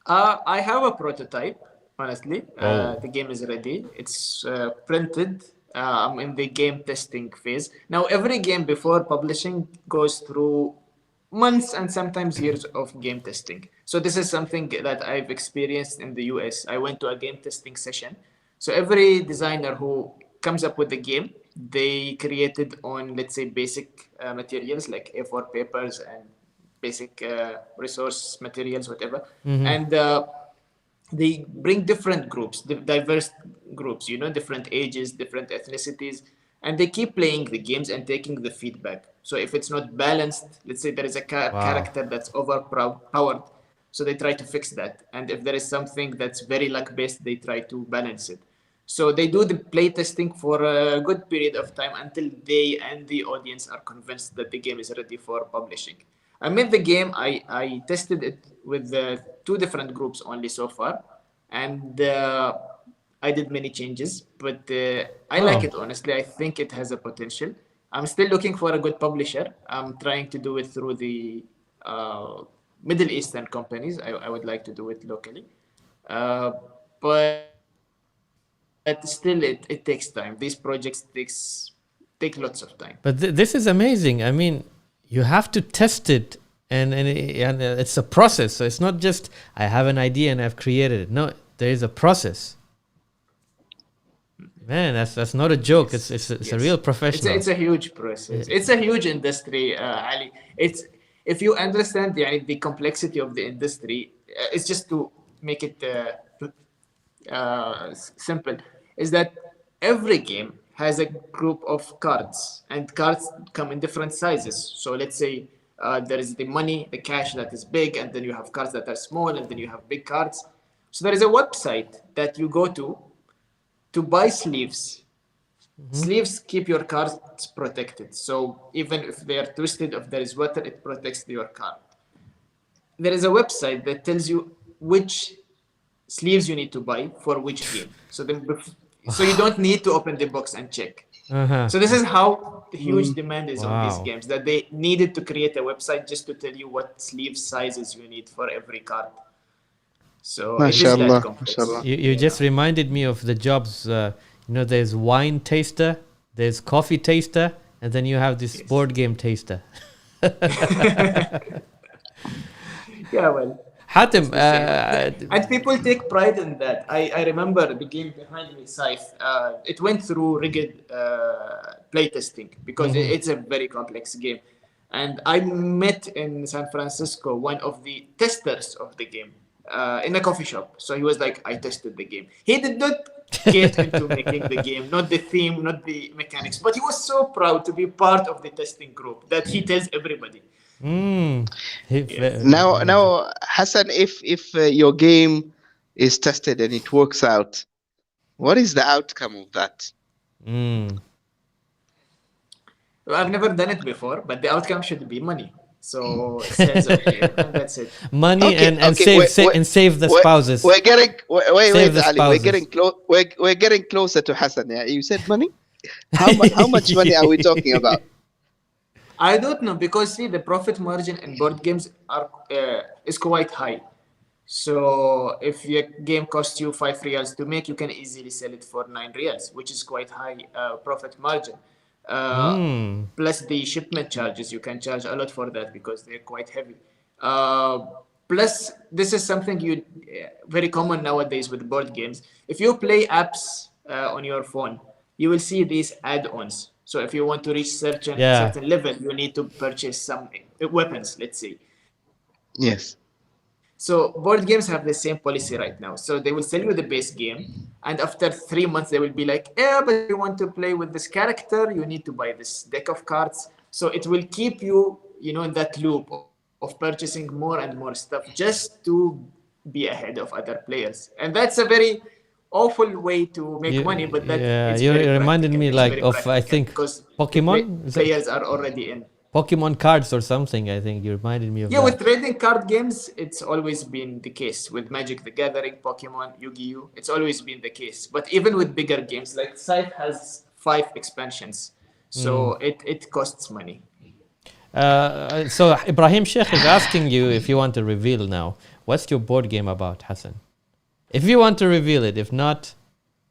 Speaker 4: I have a prototype, honestly. The game is ready. It's printed. I'm in the game testing phase. Now, every game before publishing goes through months and sometimes years of game testing. So this is something that I've experienced in the US. I went to a game testing session. So every designer who comes up with the game, they created on, let's say, basic materials like A4 papers and basic resource materials, whatever. And they bring different groups, diverse groups, different ages, different ethnicities, and they keep playing the games and taking the feedback. So if it's not balanced, let's say there is a character that's overpowered, so they try to fix that. And if there is something that's very luck-based, they try to balance it. So they do the play testing for a good period of time until they and the audience are convinced that the game is ready for publishing. I made the game. I tested it with two different groups only so far, and I did many changes. But I like it, honestly. I think it has a potential. I'm still looking for a good publisher. I'm trying to do it through the Middle Eastern companies. I would like to do it locally. But still, it takes time. These projects take lots of time.
Speaker 1: But this is amazing. I mean, you have to test it, and it's a process. So it's not just I have an idea and I've created it. No, there is a process. Man, that's not a joke. It's a real professional.
Speaker 4: It's a huge process. It's a huge industry, Ali. If you understand the complexity of the industry, it's just to make it simple, is that every game has a group of cards, and cards come in different sizes. So let's say there is the money, the cash that is big, and then you have cards that are small, and then you have big cards. So there is a website that you go to buy sleeves. Sleeves keep your cards protected. So even if they are twisted, if there is water, it protects your card. There is a website that tells you which sleeves you need to buy for which game. So you don't need to open the box and check. So this is how the huge demand is on these games, that they needed to create a website just to tell you what sleeve sizes you need for every card. So it is that complex.
Speaker 1: You just reminded me of the jobs. There's wine taster, there's coffee taster, and then you have this board game taster.
Speaker 4: Yeah, well.
Speaker 1: Hatim,
Speaker 4: and people take pride in that. I remember the game behind me, Scythe. It went through rigid playtesting because it's a very complex game. And I met in San Francisco one of the testers of the game in a coffee shop. So he was like, I tested the game. He did not get into making the game, not the theme, not the mechanics, but he was so proud to be part of the testing group that he tells everybody.
Speaker 3: Now, Hassan, if your game is tested and it works out, what is the outcome of that?
Speaker 4: Well, I've never done it before, but the outcome should be money. So sales, okay, and that's it.
Speaker 1: Money and save the spouses.
Speaker 3: We're getting Ali. We're getting closer to Hassan. Yeah, you said money. How much money are we talking about?
Speaker 4: I don't know, because see, the profit margin in board games is quite high. So if your game costs you 5 riyals to make, you can easily sell it for 9 riyals, which is quite high profit margin. Plus the shipment charges, you can charge a lot for that because they're quite heavy. Plus, this is something very common nowadays with board games. If you play apps on your phone, you will see these add-ons. So if you want to reach certain level, you need to purchase some weapons, let's say.
Speaker 3: Yes.
Speaker 4: So board games have the same policy right now. So they will sell you the base game, and after 3 months, they will be like, but if you want to play with this character, you need to buy this deck of cards. So it will keep you, in that loop of purchasing more and more stuff just to be ahead of other players. And that's a very awful way to make money, but that
Speaker 1: you reminded me I think Pokemon.
Speaker 4: Players are already in.
Speaker 1: Pokemon cards or something, I think you reminded me of that.
Speaker 4: Yeah, with trading card games, it's always been the case. With Magic the Gathering, Pokemon, Yu-Gi-Oh! It's always been the case. But even with bigger games, like Scythe has 5 expansions. So it costs money.
Speaker 1: So Ibrahim Sheikh is asking you if you want to reveal now. What's your board game about, Hassan? If you want to reveal it, if not,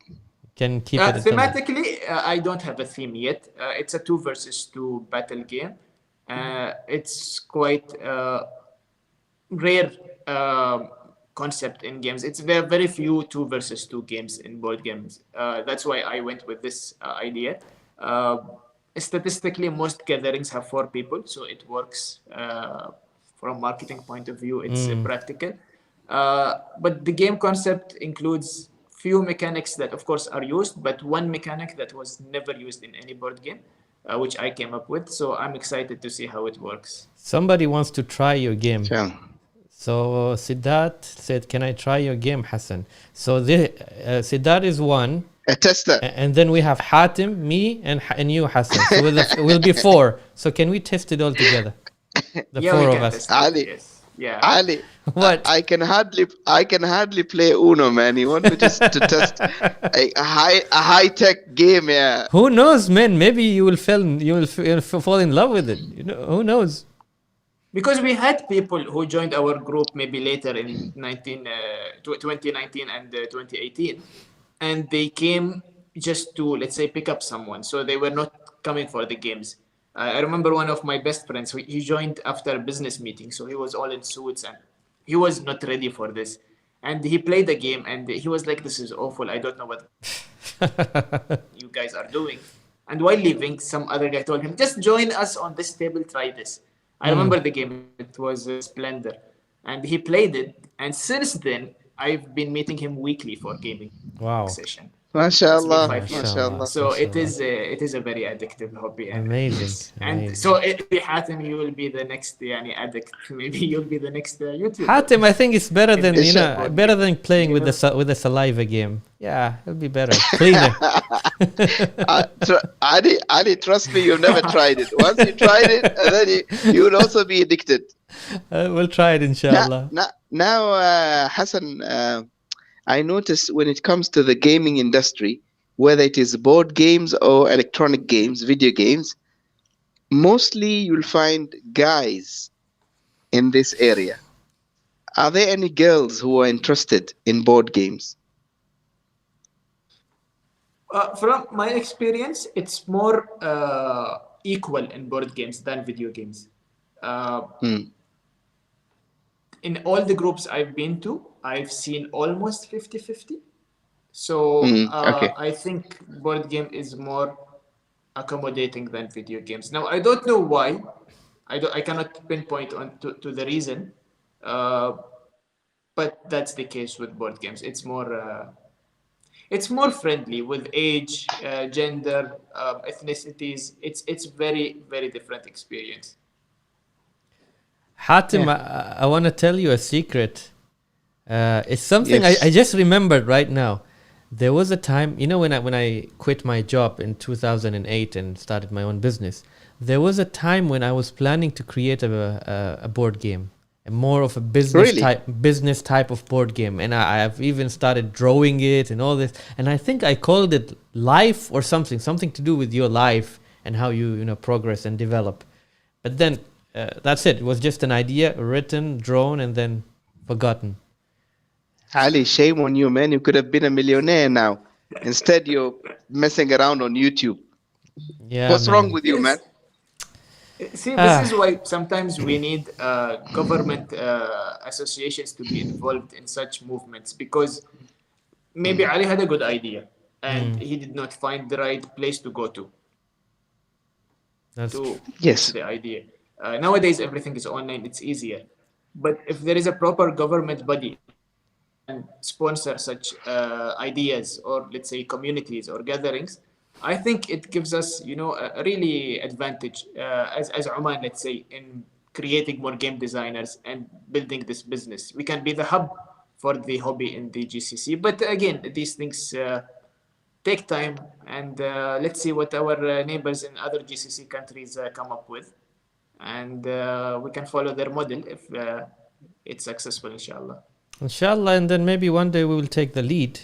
Speaker 1: you can keep it.
Speaker 4: Thematically, I don't have a theme yet. It's a 2 versus 2 battle game. It's quite rare concept in games. There are very few 2 versus 2 games in board games. That's why I went with this idea. Statistically, most gatherings have 4 people, so it works from marketing point of view, it's practical. But the game concept includes few mechanics that, of course, are used, but one mechanic that was never used in any board game, which I came up with. So I'm excited to see how it works.
Speaker 1: Somebody wants to try your game.
Speaker 3: Yeah.
Speaker 1: So Siddharth said, "Can I try your game, Hassan?" So Siddharth is one.
Speaker 3: A tester.
Speaker 1: And then we have Hatim, me, and you, Hassan. So we'll be four. So can we test it all together? The four of us.
Speaker 3: Ali,
Speaker 4: yes. Yeah.
Speaker 3: Ali,
Speaker 1: What?
Speaker 3: I can hardly play Uno, man. You want me to test a high tech game, yeah?
Speaker 1: Who knows, man? Maybe you will fall in love with it. You know, who knows?
Speaker 4: Because we had people who joined our group maybe later in 2019 and 2018, and they came just to, let's say, pick up someone. So they were not coming for the games. I remember one of my best friends, he joined after a business meeting. So he was all in suits and he was not ready for this. And he played the game and he was like, "This is awful. I don't know what you guys are doing." And while leaving, some other guy told him, "Just join us on this table, try this." I remember the game. It was Splendor. And he played it. And since then, I've been meeting him weekly for gaming session.
Speaker 3: MashaAllah,
Speaker 1: MashaAllah.
Speaker 4: So it is a very addictive hobby.
Speaker 1: Amazing.
Speaker 4: And so Hatim, you will be the next addict. Maybe you'll be the next YouTuber.
Speaker 1: Hatim, I think it's better than better than playing with the saliva game. Yeah, it'll be better, cleaner.
Speaker 3: Ali, trust me, you've never tried it. Once you tried it, and then you will also be addicted.
Speaker 1: We'll try it, inshallah.
Speaker 3: Now, Hassan, I noticed when it comes to the gaming industry, whether it is board games or electronic games, video games, mostly you'll find guys in this area. Are there any girls who are interested in board games?
Speaker 4: From my experience, it's more equal in board games than video games. In all the groups I've been to, I've seen almost 50-50. So
Speaker 3: okay.
Speaker 4: I think board game is more accommodating than video games. Now, I don't know why. I cannot pinpoint to the reason. But that's the case with board games. It's more friendly with age, gender, ethnicities. It's very, very different experience.
Speaker 1: Hatim, I want to tell you a secret. It's something I just remembered right now. There was a time, when I quit my job in 2008 and started my own business, there was a time when I was planning to create a board game, more of a business type of board game, and I've even started drawing it and all this. And I think I called it Life or something to do with your life and how you progress and develop. But then that's it. It was just an idea, written, drawn, and then forgotten.
Speaker 3: Ali, shame on you, man. You could have been a millionaire now. Instead, you're messing around on YouTube.
Speaker 1: Yeah.
Speaker 3: What's wrong with you, man?
Speaker 4: See, this is why sometimes we need government associations to be involved in such movements, because maybe Ali had a good idea and he did not find the right place to go to.
Speaker 3: Yes.
Speaker 4: The idea. Nowadays, everything is online. It's easier. But if there is a proper government body and sponsor such ideas, or let's say communities or gatherings, I think it gives us, a really advantage as Oman, let's say, in creating more game designers and building this business. We can be the hub for the hobby in the GCC. But again, these things take time, and let's see what our neighbors in other GCC countries come up with. And we can follow their model if it's successful, inshallah.
Speaker 1: Inshallah, and then maybe one day we will take the lead,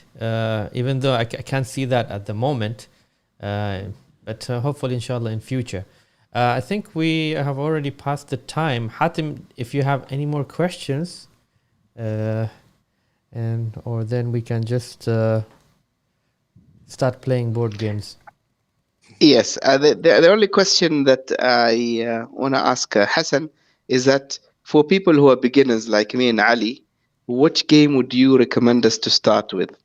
Speaker 1: even though I can't see that at the moment. But hopefully, inshallah, in future. I think we have already passed the time. Hatim, if you have any more questions, or then we can just start playing board games.
Speaker 3: Yes. The only question that I want to ask Hassan is that for people who are beginners like me and Ali, which game would you recommend us to start with?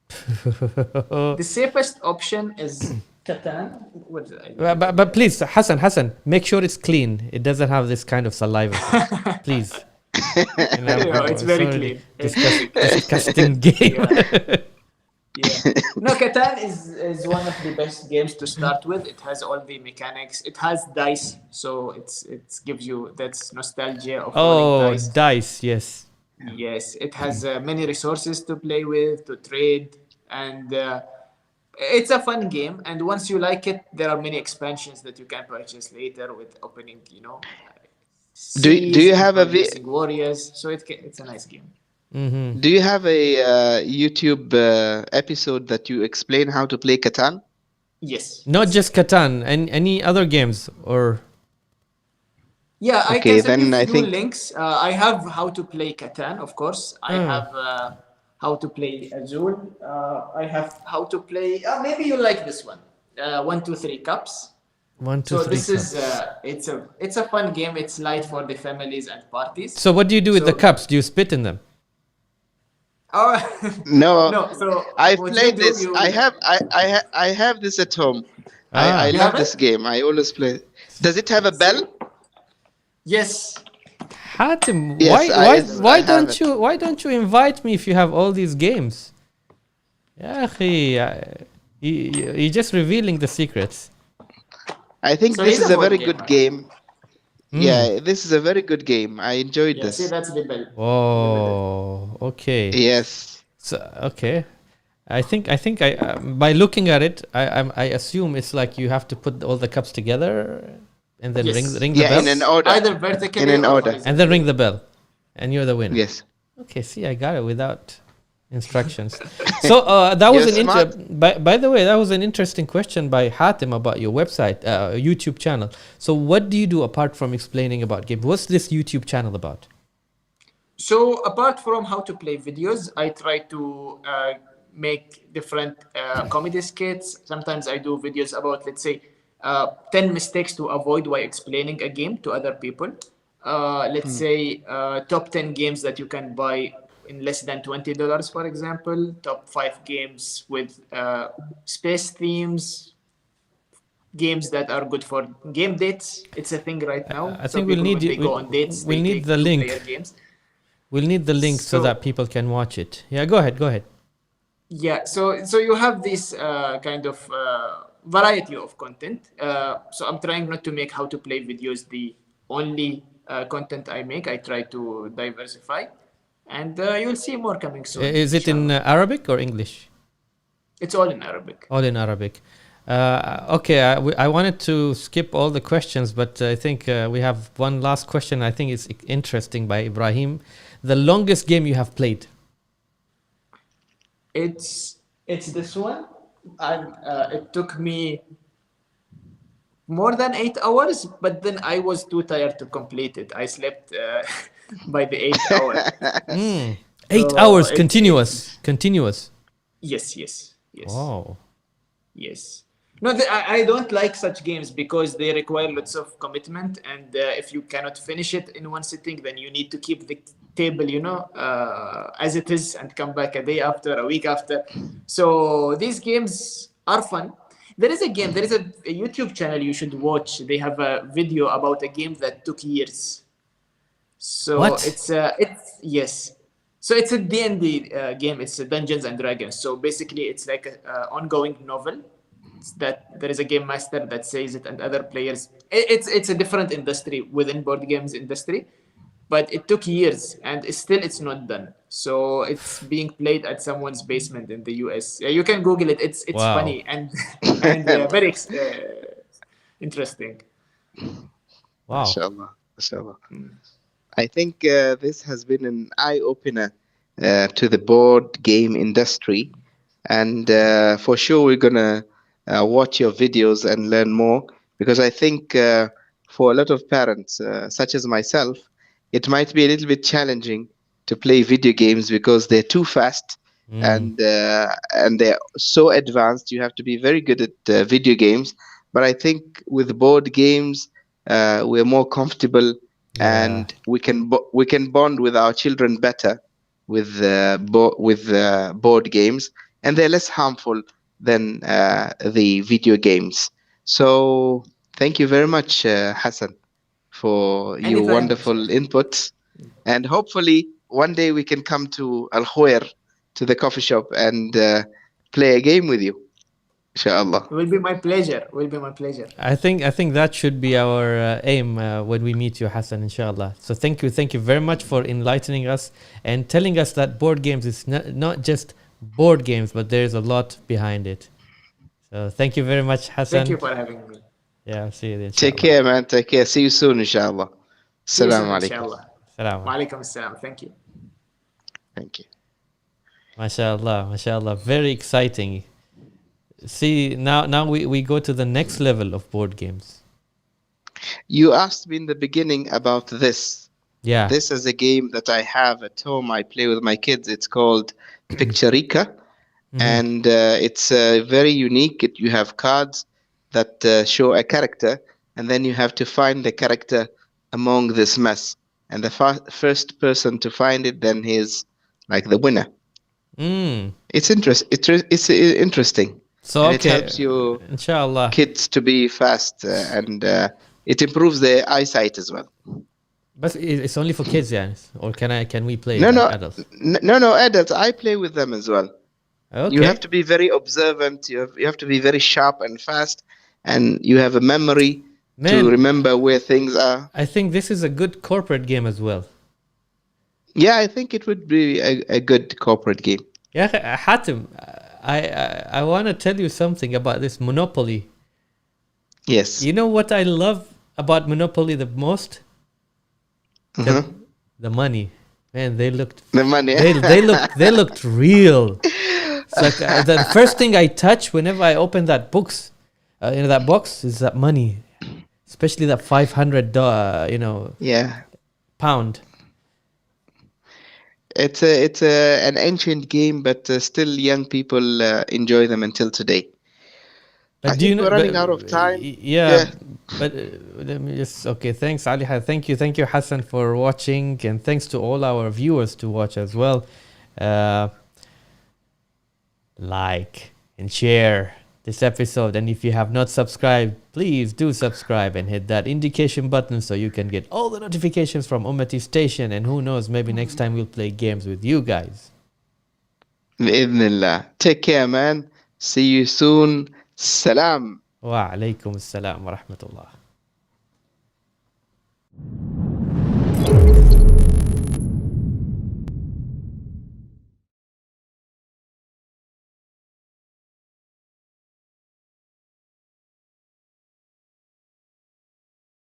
Speaker 4: The safest option is Catan. What did
Speaker 1: But please, Hassan, make sure it's clean. It doesn't have this kind of saliva. Please.
Speaker 4: It's very clean.
Speaker 1: Disgusting game.
Speaker 4: Yeah. No, Catan is one of the best games to start with. It has all the mechanics. It has dice, so it gives you that's nostalgia of rolling dice.
Speaker 1: Dice, yes.
Speaker 4: Yes, it has many resources to play with, to trade, and it's a fun game. And once you like it, there are many expansions that you can purchase later with opening,
Speaker 3: Do you have a
Speaker 4: warriors? So it's a nice game.
Speaker 1: Mm-hmm.
Speaker 3: Do you have a YouTube episode that you explain how to play Catan?
Speaker 4: Yes.
Speaker 1: Not just Catan, and any other games or.
Speaker 4: Yeah, I
Speaker 3: Okay,
Speaker 4: can send
Speaker 3: then
Speaker 4: you
Speaker 3: I
Speaker 4: a few
Speaker 3: think
Speaker 4: links. I have how to play Catan, of course. I have how to play Azul. I have how to play. Maybe you like this one. 1, 2, 3 cups.
Speaker 1: 1, 2,
Speaker 4: So
Speaker 1: 3
Speaker 4: this
Speaker 1: cups.
Speaker 4: is it's a fun game. It's light for the families and parties.
Speaker 1: So what do you do with the cups? Do you spit in them?
Speaker 4: Oh
Speaker 3: no.
Speaker 4: no. So
Speaker 3: I've
Speaker 4: what
Speaker 3: played
Speaker 4: you do,
Speaker 3: this.
Speaker 4: you-
Speaker 3: I have this at home. I
Speaker 4: You
Speaker 3: love
Speaker 4: have
Speaker 3: this
Speaker 4: it?
Speaker 3: game. I always play. Does it have a bell?
Speaker 4: Yes.
Speaker 1: Hatim,
Speaker 3: Yes, I have it.
Speaker 1: why don't you invite me if you have all these games? Yeah, you're just revealing the secrets.
Speaker 3: I think
Speaker 4: So
Speaker 3: this
Speaker 4: he's
Speaker 3: is
Speaker 4: a
Speaker 3: a very
Speaker 4: board
Speaker 3: good
Speaker 4: gamer.
Speaker 3: game. Yeah, this is a very good game. I enjoyed
Speaker 4: Yeah. See,
Speaker 3: this.
Speaker 4: that's the bell.
Speaker 1: Oh, okay.
Speaker 3: Yes.
Speaker 1: So okay, I think by looking at it, I assume it's like you have to put all the cups together, and then
Speaker 4: Yes.
Speaker 1: ring the
Speaker 3: Yeah,
Speaker 1: bell,
Speaker 3: in an order.
Speaker 4: Either vertically
Speaker 3: In an
Speaker 4: or
Speaker 3: order.
Speaker 4: horizontally.
Speaker 1: and then ring the bell, and you're the winner.
Speaker 3: Yes.
Speaker 1: Okay, see, I got it without instructions. So that was
Speaker 3: You're smart.
Speaker 1: by the way, that was an interesting question by Hatim about your website, YouTube channel. So what do you do apart from explaining about games? What's this YouTube channel about?
Speaker 4: So apart from how to play videos, I try to make different comedy skits. Sometimes I do videos about, let's say, 10 mistakes to avoid while explaining a game to other people. Let's say top 10 games that you can buy in less than $20, for example. Top 5 games with space themes. Games that are good for game dates. It's a thing right now.
Speaker 1: I think we'll
Speaker 4: people,
Speaker 1: need
Speaker 4: when
Speaker 1: you-
Speaker 4: they go on dates,
Speaker 1: we'll
Speaker 4: they
Speaker 1: need
Speaker 4: take
Speaker 1: the link.
Speaker 4: two-player games.
Speaker 1: We'll need the link so
Speaker 4: So-
Speaker 1: that people can watch it. Yeah, go ahead.
Speaker 4: Yeah, so you have this kind of variety of content. So I'm trying not to make how to play videos the only content I make. I try to diversify, and you'll see more coming soon.
Speaker 1: Is it in
Speaker 4: inshallah.
Speaker 1: Arabic or English?
Speaker 4: It's all in Arabic.
Speaker 1: All in Arabic. Okay, I wanted to skip all the questions, but I think we have one last question. I think it's interesting by Ibrahim. The longest game you have played?
Speaker 4: It's this one, and it took me more than 8 hours, but then I was too tired to complete it. I slept by the 8 hour.
Speaker 1: 8
Speaker 4: So
Speaker 1: hours
Speaker 4: it-
Speaker 1: continuous.
Speaker 4: Yes.
Speaker 1: Wow.
Speaker 4: Yes. No, I don't like such games because they require lots of commitment, and if you cannot finish it in one sitting, then you need to keep the table, as it is, and come back a day after, a week after. So these games are fun. There is a YouTube channel you should watch. They have a video about a game that took years. So
Speaker 1: What?
Speaker 4: it's yes. So it's a D&D game. It's Dungeons and Dragons. So basically, it's like an ongoing novel. It's that there is a game master that says it, and other players. It's a different industry within board games industry, but it took years, and it's not done. So it's being played at someone's basement in the US. You can Google it. It's
Speaker 1: Wow.
Speaker 4: funny and very interesting.
Speaker 1: Wow.
Speaker 3: Mashallah. I think this has been an eye-opener to the board game industry. And for sure, we're going to watch your videos and learn more. Because I think for a lot of parents, such as myself, it might be a little bit challenging to play video games because they're too fast and they're so advanced. You have to be very good at video games. But I think with board games, we're more comfortable, and we can bond with our children better with board games, and they're less harmful than the video games. So thank you very much, Hassan, for your
Speaker 4: Anytime.
Speaker 3: wonderful inputs. And hopefully one day we can come to Al Khair, to the coffee shop, and play a game with you. Inshallah.
Speaker 4: Will be my pleasure. Will be my pleasure.
Speaker 1: I think that should be our aim when we meet you, Hassan, inshallah. So thank you very much for enlightening us and telling us that board games is not just board games, but there's a lot behind it. So thank you very much, Hassan.
Speaker 4: Thank you for having me.
Speaker 1: Yeah, I'll see you then.
Speaker 3: Take care, man. Take care. See you soon, inshallah.
Speaker 4: See you soon,
Speaker 3: Assalamu alaikum.
Speaker 4: inshallah.
Speaker 1: Salam.
Speaker 4: Wa alaikum assalam. Thank you.
Speaker 3: Thank you.
Speaker 1: MashaAllah. Very exciting. See, now we go to the next level of board games.
Speaker 3: You asked me in the beginning about this.
Speaker 1: Yeah.
Speaker 3: This is a game that I have at home. I play with my kids. It's called Picturika. And it's very unique. You have cards that show a character, and then you have to find the character among this mess. And the first person to find it, then he's like the winner. It's interesting.
Speaker 1: So
Speaker 3: and it helps you,
Speaker 1: inshallah,
Speaker 3: kids to be fast, and it improves their eyesight as well.
Speaker 1: But it's only for kids, yeah? Or can we play adults?
Speaker 3: No, adults. I play with them as well.
Speaker 1: Okay.
Speaker 3: You have to be very observant. You have to be very sharp and fast, and you have a memory to remember where things are.
Speaker 1: I think this is a good corporate game as well.
Speaker 3: Yeah, I think it would be a good corporate game.
Speaker 1: Yeah, Hatim, I want to tell you something about this Monopoly.
Speaker 3: Yes.
Speaker 1: You know what I love about Monopoly the most? The money. Man, they looked.
Speaker 3: The money.
Speaker 1: They looked real. It's like the first thing I touch whenever I open that box, that box is that money, especially that $500, pound.
Speaker 3: It's an ancient game, but still young people enjoy them until today.
Speaker 1: But
Speaker 3: I think we're running out of time.
Speaker 1: Yeah. But let me just thanks Ali. Thank you Hassan for watching, and thanks to all our viewers to watch as well. Like and share this episode, and if you have not subscribed, please do subscribe and hit that indication button so you can get all the notifications from Ummati Station, and who knows, maybe next time we'll play games with you guys.
Speaker 3: Bismillah. Take care, man. See you soon. Salam.
Speaker 1: Wa alaikum assalam wa rahmatullah.